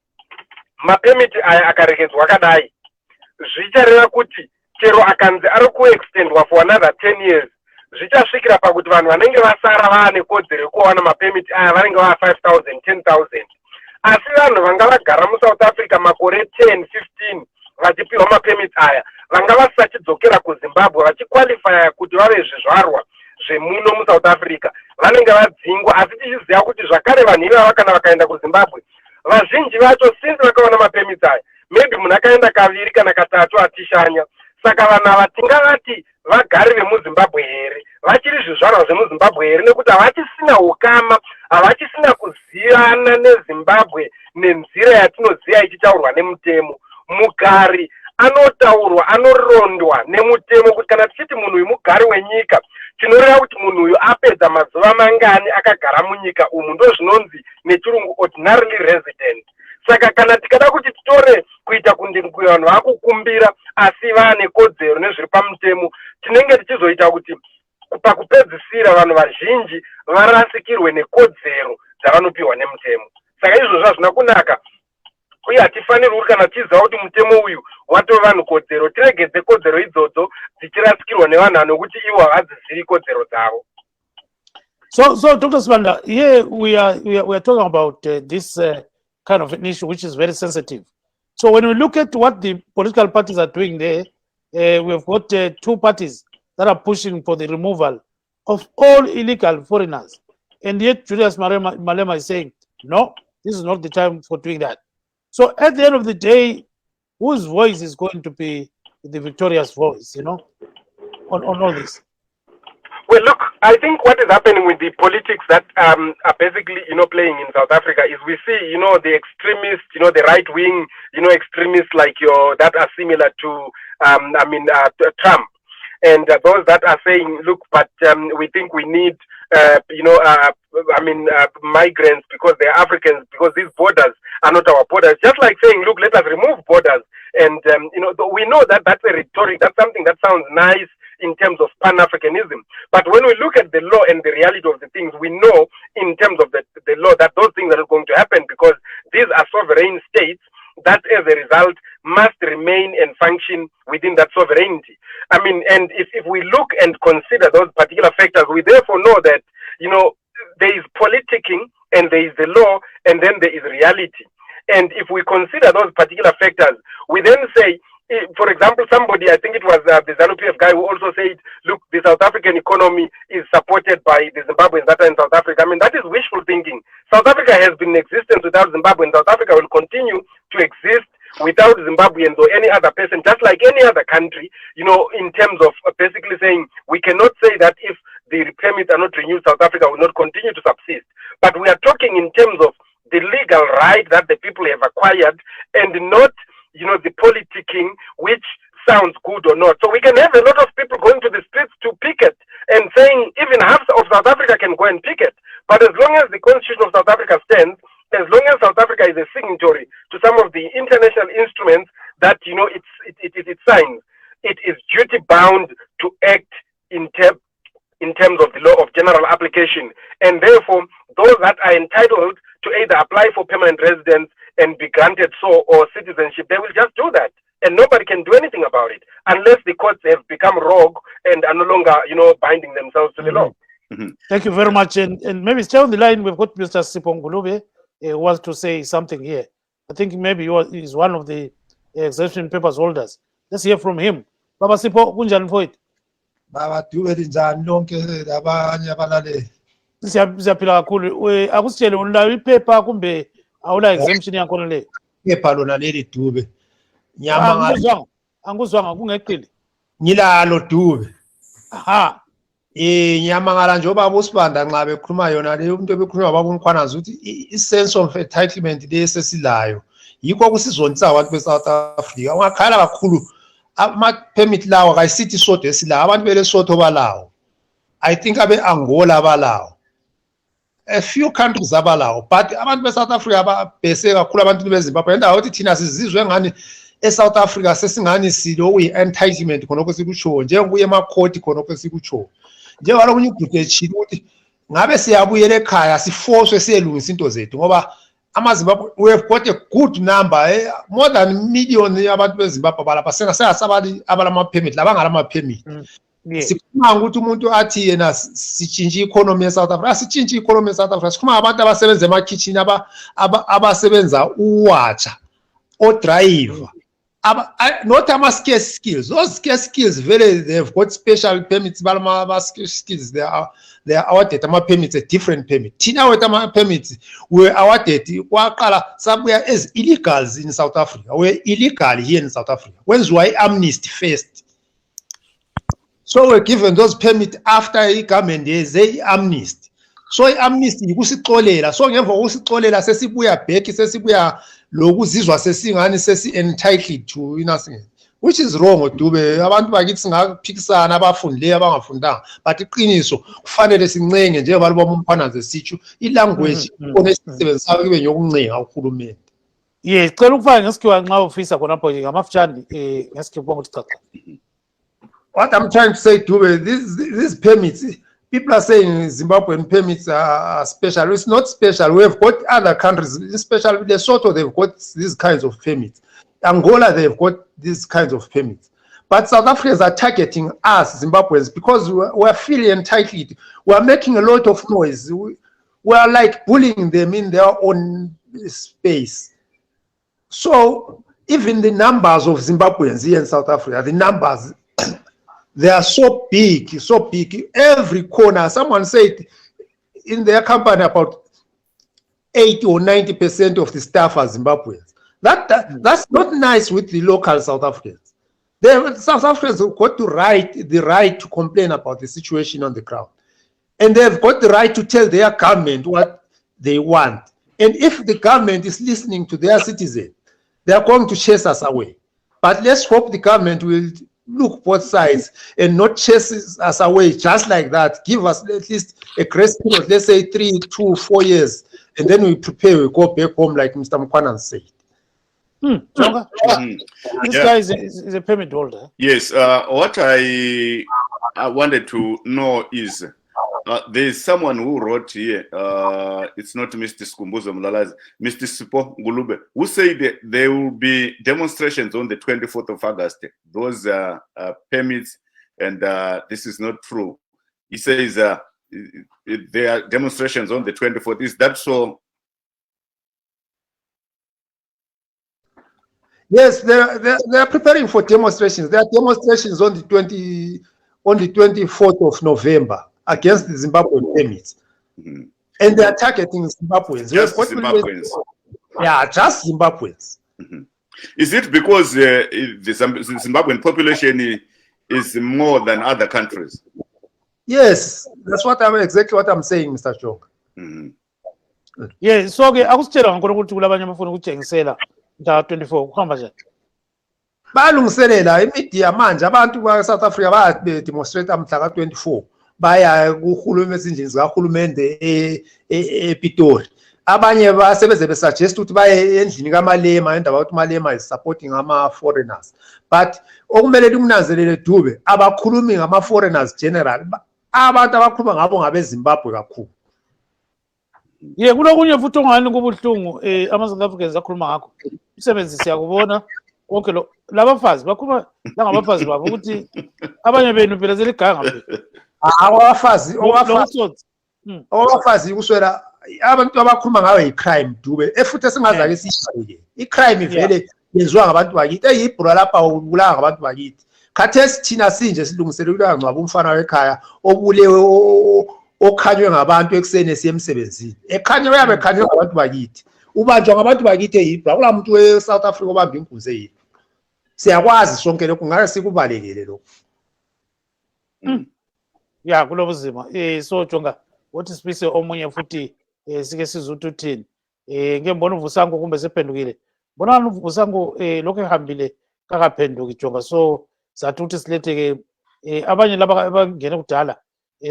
mapemiti aya akaregedzwa akadai zvichareva kuti chero akanzi ari kuextendwa for another 10 years zvichasvikira pakuti vanhu vanenge vasara vaane kodzero yekuwana mapemiti aya vanenge vaa 5,000 10,000. Asi vanhu vanga vagara muSouth Africa makore 10 15 vachipiwa mapemiti aya vanga vasachidzokera kuZimbabwe vachikwalifya kuti vave zvizvarwa zvemuno muSouth Africa vanenge vadzingwa. Asi tichiziva kuti zvakare vanhu ivava kana vakaenda kuZimbabwe vazhinji vacho since vakawana mapemiti aya maybe munhu akaenda kaviri kana katatu atishanya. Saka vanhu ava tingavati vagari vemuZimbabwe here, vachiri zvizvarwa zvemuZimbabwe here, nekuti havachisina ukama, havachisina kuzivana neZimbabwe nenzira yatinoziva ichitaurwa nemutemo. Mugari anotaurwa anorondwa nemutemo kuti kana tichiti munhu uyu mugari wenyika tinoreva kuti munhu uyu apedza mazuva mangani akagara munyika umu, ndozvinonzi nechirungu ordinarily resident. Saka kana tikada kuti titore kuita kunge vanhu vakukumbira asi vaane kodzero nezviri pamutemo, tinenge tichizoita kuti pakupedzisira vanhu vazhinji varasikirwe nekodzero dzavanopiwa nemutemo. Saka izvozvo hazvina kunaka, uye hatifanirwi kuti kana tiziva kuti mutemo uyu watova vanhu kodzero tiregedze kodzero idzodzo dzichirasikirwa nevanhu nokuti ivo havadzizivi kodzero dzavo. So Dr. Sibanda, here we are talking about this kind of an issue which is very sensitive. So when we look at what the political parties are doing there, we've got two parties that are pushing for the removal of all illegal foreigners. And yet Julius Malema is saying, no, this is not the time for doing that. So at the end of the day, whose voice is going to be the victorious voice, on all this? Well, look, I think what is happening with the politics that are basically, playing in South Africa is we see, the extremists, the right-wing, extremists like that are similar to, Trump. And those that are saying, look, but we think we need, migrants because they're Africans, because these borders are not our borders. Just like saying, look, let us remove borders. And, we know that that's a rhetoric. That's something that sounds nice in terms of Pan-Africanism. But when we look at the law and the reality of the things, we know in terms of the law that those things are going to happen because these are sovereign states that as a result must remain and function within that sovereignty. And if we look and consider those particular factors, we therefore know that, there is politicking and there is the law and then there is reality. And if we consider those particular factors, we then say, for example, somebody, I think it was the ZANU-PF guy who also said, look, the South African economy is supported by the Zimbabweans that are in South Africa. That is wishful thinking. South Africa has been in existence without Zimbabwe, and South Africa will continue to exist without Zimbabweans or any other person, just like any other country, in terms of basically saying we cannot say that if the permits are not renewed, South Africa will not continue to subsist. But we are talking in terms of the legal right that the people have acquired, and not, the politicking, which sounds good or not. So we can have a lot of people going to the streets to picket and saying even half of South Africa can go and picket. But as long as the Constitution of South Africa stands, as long as South Africa is a signatory to some of the international instruments that it signs, it is duty bound to act in terms of the law of general application, and therefore those that are entitled to either apply for permanent residence and be granted so or citizenship, they will just do that, and nobody can do anything about it unless the courts have become rogue and are no longer binding themselves to the law. Thank you very much. And maybe stay on the line. We've got Mr. Sipongulube who wants to say something here. I think maybe he's one of the exemption papers holders. Let's hear from him. Baba Sipo, kunjani mfowethu? Baba Dube linjani lonke labanye abalaleli? Siyaphila kakhulu. Akusitshele unayo iphepha kumbe awula exemption yakhona le? Iphepha lona leli Dube. Angikuzwanga kungeqile. Ngilalo Dube. Aha. Ngiyamangala nje ubaba uSibanda nxa bekhuluma yona le umuntu obekhuluma baba Mkhwanazi ukuthi i-sense of entitlement lesesilayo yikho kusizonisa abantu beSouth Africa. Ungakhala kakhulu ama-permit lawo kayisithi isodwa esilawo, abantu beLesotho balawo, I think abe-Angola balawo, a few countries abalawo, but abantu beSouth Africa babhese kakhulu abantu beZimbabwe. Endawo yokuthi thina sizizwe ngani eSouth Africa sesingani silo okuyi-entitlement khonokho sikutshoyo, njengokuya emakhoti khonokho sikutshoyo. Njengoba omunye uDube echile ukuthi ngabe siyabuyela ekhaya sifoswe siyelungisa into zethu ngoba amaZimbabwe, we have got a good number, more than a million abantu beZimbabwe balapha sengasabali abalama-permit labangalama-permit. Sikhuluma ukuthi umuntu athi yena sitshintshe i-economy eSouth Africa. Asitshintshe i-economy eSouth Africa, sikhuluma abantu abasebenza emakhitshini, abasebenza uwatsha, odrayiva, not ama-scarce skills. Those scarce skills, they have got special permits. Scarce skills, they are awarded ama-permits, a different permit. Thina with ama-permits, we were awarded somewhere as illegals in South Africa. We're illegal here in South Africa. When's why amnesty first? So we're given those permits after the government they amnesty. So amnesty kusixolela. So ngemva kokusixolela sesibuya back, sesibuya lokuzizwa sesingani entitled to nothing, which is wrong. Dube abantu bakithi singaphikisana abafundileyo abangafundanga, but iqiniso kufanele sincenge njengoba baba Mkhwanazi sitsho ilanguage onesebenzayo kube nyokuncenga uhulumeni. Yes, cela ukufaka ngesikhiwa nxa ufisa khonapho ngamafutshane ngesikhiwa ukuthi chacha. What I'm trying to say, Dube, these permits, people are saying Zimbabwean permits are special. It's not special. We have got other countries, especially Lesotho, they've got these kinds of permits. Angola, they've got these kinds of permits. But South Africans are targeting us, Zimbabweans, because we're feeling entitled. We're making a lot of noise. We're like bullying them in their own space. So even the numbers of Zimbabweans here in South Africa, the numbers, they are so big, so big. Every corner, someone said in their company about 80 or 90% of the staff are Zimbabweans. That's not nice with the local South Africans. South Africans have got the right to complain about the situation on the ground. And they've got the right to tell their government what they want. And if the government is listening to their citizens, they are going to chase us away. But let's hope the government will look both sides and not chase us away just like that. Give us at least a grace period, let's say 3, 2, 4 years, and then we prepare, we go back home like Mr. Mkhwanazi said. Jonga, this guy is a permit holder. Yes, what I wanted to know is there's someone who wrote here, it's not Mr. Skumbuzo Mlalazi, Mr. Sipo Ngulube, who said that there will be demonstrations on the 24th of August. Those permits, and this is not true. He says there are demonstrations on the 24th. Is that so? Yes, they are preparing for demonstrations. There are demonstrations on the 24th of November against the Zimbabwean permits. And they are targeting Zimbabweans. Just Zimbabweans. Yeah, just Zimbabweans. Is it because the Zimbabwean population is more than other countries? Yes, that's exactly what I'm saying, Mr. Jonga. Yeah, so-ke akusitshela ngakhona ukuthi kulabanye abafuna ukutshengisela mhla 24 kuhamba njani? Balungiselela imedia manje abantu ba-South Africa bayademonstrate mhla ka-24 baya kuhulumeni ezindlini zikahulumende ePitori. Abanye basebeze besuggest ukuthi baye endlini kaMalema endaba ukuthi uMalema is supporting ama-foreigners. But okumele likunanzelele Dube abakhulumi ngama-foreigners general, abantu abakhuluma ngabo ngabeZimbabwe kakhulu. Yeah, kulokunye futhi ongani kubuhlungu ama-South Africans akhuluma ngakho. Umsebenzi siyakubona konke lo labafazi bakhuluma langabafazi babo ukuthi abanye benu phela seliganga phela. Abafazi kuswela abantu abakhuluma ngayo i-crime Dube efuthi esingazake siyibhaleke. I-crime ivele yenziwa ngabantu bakithi eyibhura lapha ubulanga ngabantu bakithi. Khathesi thina sinje silungiselele ukungcwaba umfana wekhaya obulewe okhanywe ngabantu eksene siyemsebenzini. Ekhanywe uyabe ekhanywe ngabantu bakithi. Ubanjwa ngabantu bakithi eyibhura kula muntu we-South Africa obamba inkunzi eyibhura. Siyakwazi sonke lokho ngake sikubalekele lokho. Yeah, kulobuzima. So Jonga, what is pise omunye futhi sike sizuthi uthini? Ngembona uVusanga kumbe sephendukile. Bona uVusanga lokho ehambile kakaphenduki Jonga. So sathi uthi siletheke abanye laba abangena kudala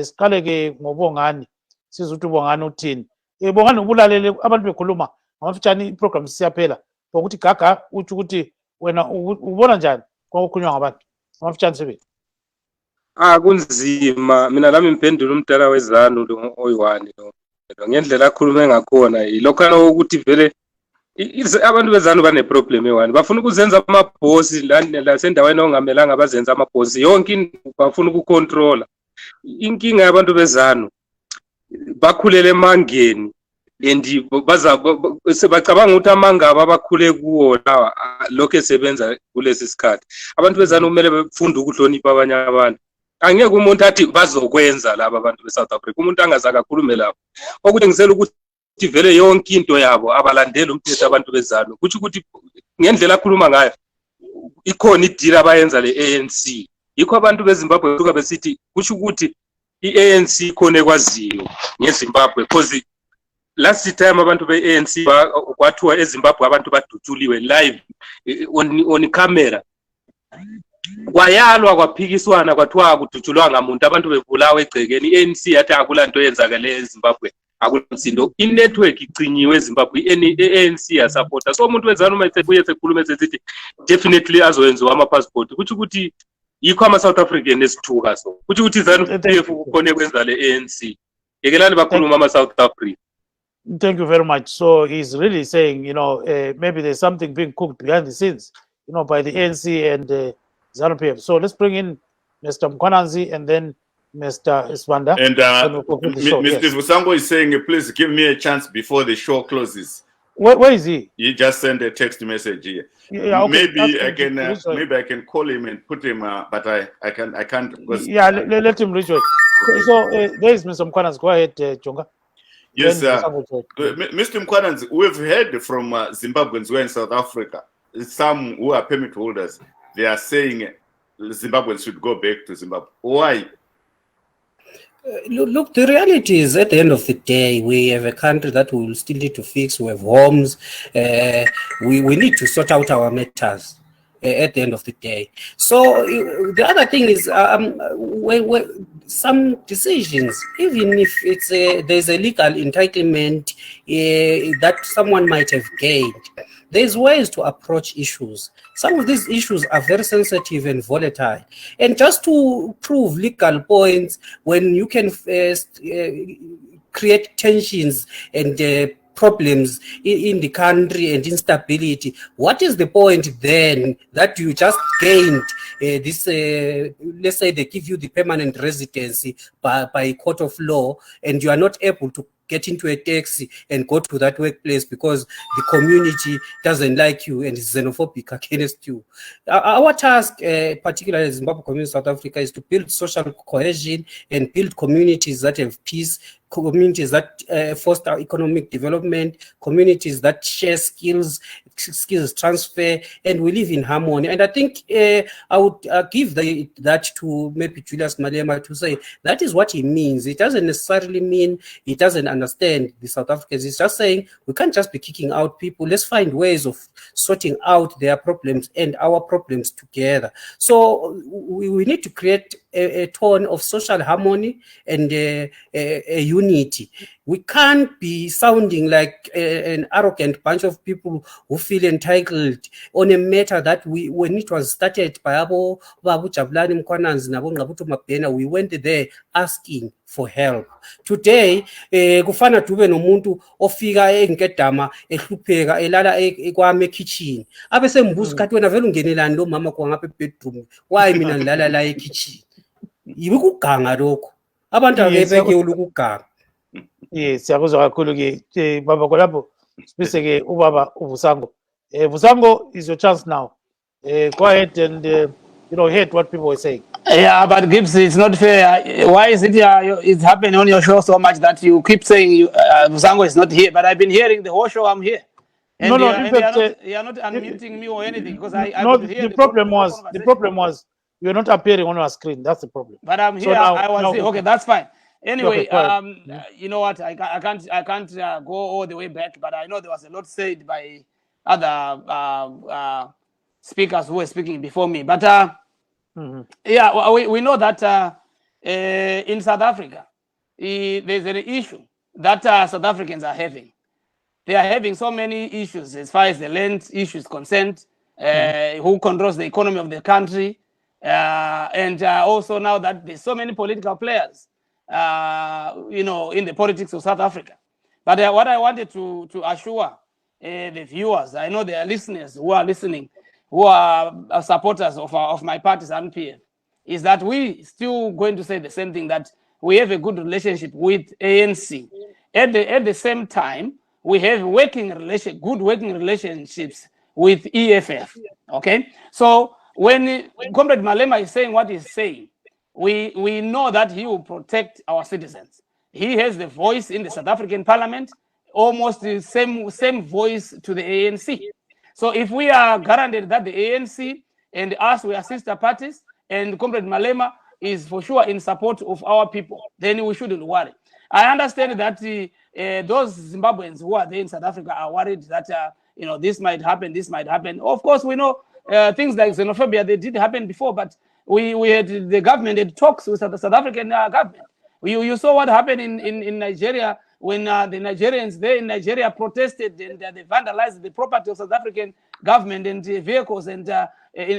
siqale ke ngobongani sizuthi ubongani uthini. Bongani ubulalele abantu bekhuluma ngamafitshane iprogram siyaphela ukuthi gaga uthi ukuthi wena ubona njani kwakukhulunywa ngabantu ngamafitshane sebenzi. Kunzima mina lami imphendula umdala wezanu lo oyi-1 lo ngendlela akhulume ngakhona ilokho ukuthi vele abantu bezanu bane problem e1 bafuna ukuzenza amabhosi la sendaweni ongamelanga bazenza amabhosi yonke bafuna ukucontrola. Inkinga yabantu bezanu bakhulele emangeni and sebacabanga ukuthi amangaba bakhule kuwo lawa lokho esebenza kulesi sikhathi. Abantu bezanu kumele befunde ukuhlonipha abanye abantu. Angeke umuntu athi bazokwenza laba abantu beSouth Africa. Umuntu angaza kakhulume lapho. Okutshengisela ukuthi vele yonke into yabo abalandeli umthetho abantu bezalo. Kuthi ukuthi ngendlela akhuluma ngayo ikhona idili abayenza le-ANC. Yikho abantu beZimbabwe kusuka besithi kuthi ukuthi i-ANC ikhona ekwaziyo ngeZimbabwe because last time abantu be-ANC kwathiwa eZimbabwe abantu badutshuliwe live on camera. Kwayalwa kwaphikiswana kwathiwa kudutshulwa ngamuntu abantu bebulawa egcekeni. i-ANC yathi akulanto yenzakale eZimbabwe akulomsindo. I-network igcinyiwe eZimbabwe i-ANC yasupporta. So umuntu wezana uma esebuye sekhuluma esithi definitely azoyenziwa ama-passport kuthi ukuthi yikho ama-South African esithuka so kuthi ukuthi ZANU-PF kukhona kwenza le-ANC. Yekelani bakhuluma ama-South Africa. Thank you very much. So he's really saying, you know, maybe there's something being cooked behind the scenes, you know, by the ANC and ZANU-PF. So let's bring in Mr. Mkhwanazi and then Mr. Sibanda. And Mr. Vusanga is saying, please give me a chance before the show closes. Where is he? He just sent a text message here. Yeah, okay. Maybe I can call him and put him, but I can't. Yeah, let him reach out. So there is Mr. Mkhwanazi. Go ahead, Jonga. Yes, Mr. Mkhwanazi, we've heard from Zimbabweans who are in South Africa. Some who are permit holders, they are saying Zimbabweans should go back to Zimbabwe. Why? Look, the reality is at the end of the day, we have a country that we will still need to fix. We have homes. We need to sort out our matters at the end of the day. So the other thing is when some decisions, even if it's there's a legal entitlement that someone might have gained, there's ways to approach issues. Some of these issues are very sensitive and volatile. And just to prove legal points, when you can create tensions and problems in the country and instability, what is the point then that you just gained this, let's say they give you the permanent residency by a court of law and you are not able to get into a taxi and go to that workplace because the community doesn't like you and is xenophobic against you. Our task, particularly as Zimbabwe community in South Africa, is to build social cohesion and build communities that have peace, communities that foster economic development, communities that share skills transfer, and we live in harmony. And I think I would give that to maybe Julius Malema to say that is what he means. It doesn't necessarily mean he doesn't understand the South Africans. He's just saying we can't just be kicking out people. Let's find ways of sorting out their problems and our problems together. So we need to create a tone of social harmony and a unity. We can't be sounding like an arrogant bunch of people who feel entitled on a matter that when it was started by Bongani Mkhwanazi and Ngabuto Mabena, we went there asking for help. Today, kufana Dube nomuntu ofika engedama ehlupheka elala kwame kitchen. Abese mbuzi kathi wena vele ungenelani lo mama kwa ngapha bedroom. Why mina ngilala la kitchen? Yikuganga lokho. Abantu abebeke ukuganga. Yes, siyakuzwa kakhulu ke baba kolapho sibise ke ubaba uVusango. Vusango is your chance now. Go ahead and hear what people were saying. Yeah, but Gibbs, it's not fair. Why is it it's happening on your show so much that you keep saying Vusango is not here? But I've been hearing the whole show. I'm here. And You are not unmuting me or anything because I no. could hear The problem was you're not appearing on our screen. That's the problem. But I'm here. So I was here. Okay, that's fine. Anyway, you know what? I can't go all the way back, but I know there was a lot said by other speakers who were speaking before me. But yeah, we know that in South Africa, there's an issue that South Africans are having. They are having so many issues as far as the land issues concerned, who controls the economy of the country, and also now that there's so many political players, in the politics of South Africa. But what I wanted to assure the viewers, I know there are listeners who are listening, who are supporters of my party's NPF, is that we still going to say the same thing, that we have a good relationship with ANC. At the same time, we have good working relationships with EFF. Okay, so when Comrade Malema is saying what he's saying, we know that he will protect our citizens. He has the voice in the South African Parliament, almost the same voice to the ANC. So if we are guaranteed that the ANC and us, we are sister parties, and Comrade Malema is for sure in support of our people, then we shouldn't worry. I understand that those Zimbabweans who are there in South Africa are worried that this might happen, this might happen. Of course, we know things like xenophobia, they did happen before, but we had the government had talks with the South African government. You saw what happened in Nigeria when the Nigerians there in Nigeria protested and they vandalized the property of South African government and vehicles and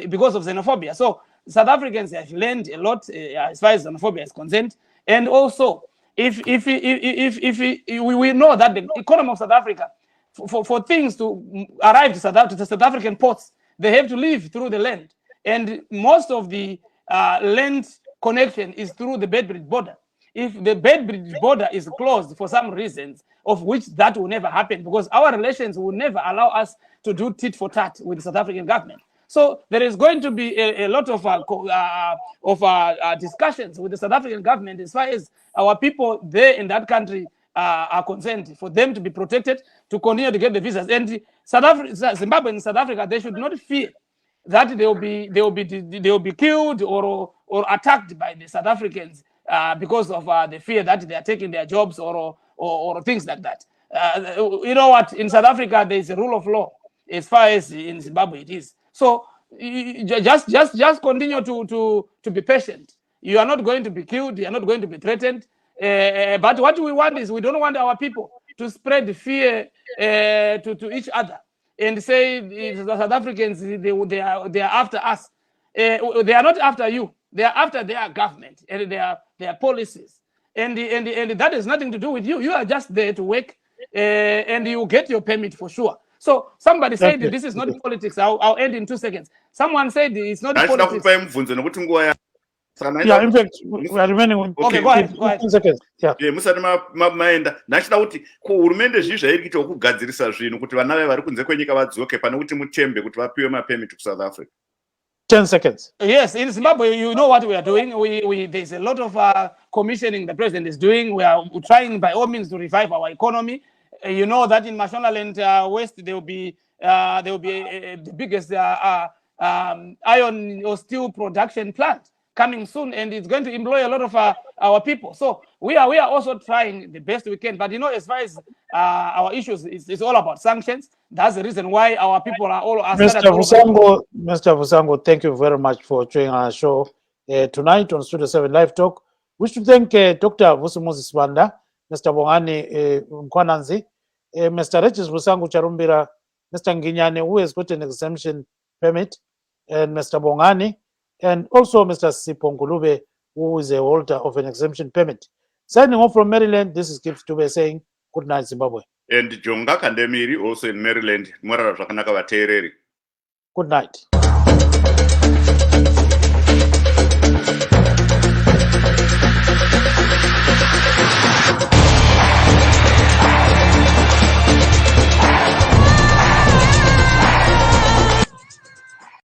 because of xenophobia. So South Africans have learned a lot as far as xenophobia is concerned. And also, if we know that the economy of South Africa, for things to arrive to South African ports, they have to live through the land. And most of the land connection is through the Bedbridge border. If the Bedbridge border is closed for some reasons, of which that will never happen, because our relations will never allow us to do tit for tat with the South African government. So there is going to be a lot of discussions with the South African government as far as our people there in that country are concerned, for them to be protected, to continue to get the visas. And Zimbabwe and South Africa, they should not fear that they will be killed or attacked by the South Africans because of the fear that they are taking their jobs or things like that. You know what? In South Africa, there is a rule of law as far as in Zimbabwe it is. So just continue to be patient. You are not going to be killed. You are not going to be threatened. But what we want is, we don't want our people to spread fear to each other and say the South Africans, they are after us. They are not after you. They are after their government and their policies. And that has nothing to do with you. You are just there to work and you get your permit for sure. So somebody said this is not politics. I'll end in 2 seconds. Someone said it's not politics. Yeah, in fact, we are remaining with... Okay, go ahead. 2 seconds. Yeah. musati maenda nachida kuti kuhurumende zvii zvairikuita kugadzirisa zvinhu kuti vana vari kunze kwenyika vadzoke pane kuti mutembe kuti vapiwe mapemiti kuSouth Africa. 10 seconds. Yes, in Zimbabwe, you know what we are doing. There's a lot of commissioning the president is doing. We are trying by all means to revive our economy. You know that in Mashonaland West there will be the biggest iron or steel production plant coming soon, and it's going to employ a lot of our people. So we are also trying the best we can. But you know, as far as our issues, it's all about sanctions. That's the reason why our people are all. Mr. Vusango, thank you very much for joining our show tonight on Studio 7 Live Talk. We should thank Dr. Vusumuzi Sibanda, Mr. Bongani Mkhwanazi, Mr. Regis Charumbira, Mr. Nginyane, who has got an exemption permit, and Mr. Bongani, and also Mr. Sipongulube, who is a holder of an exemption permit. Signing off from Maryland, this is Gibbs Dube saying good night, Zimbabwe. And Jonga Kandemiiri, also in Maryland. Good night.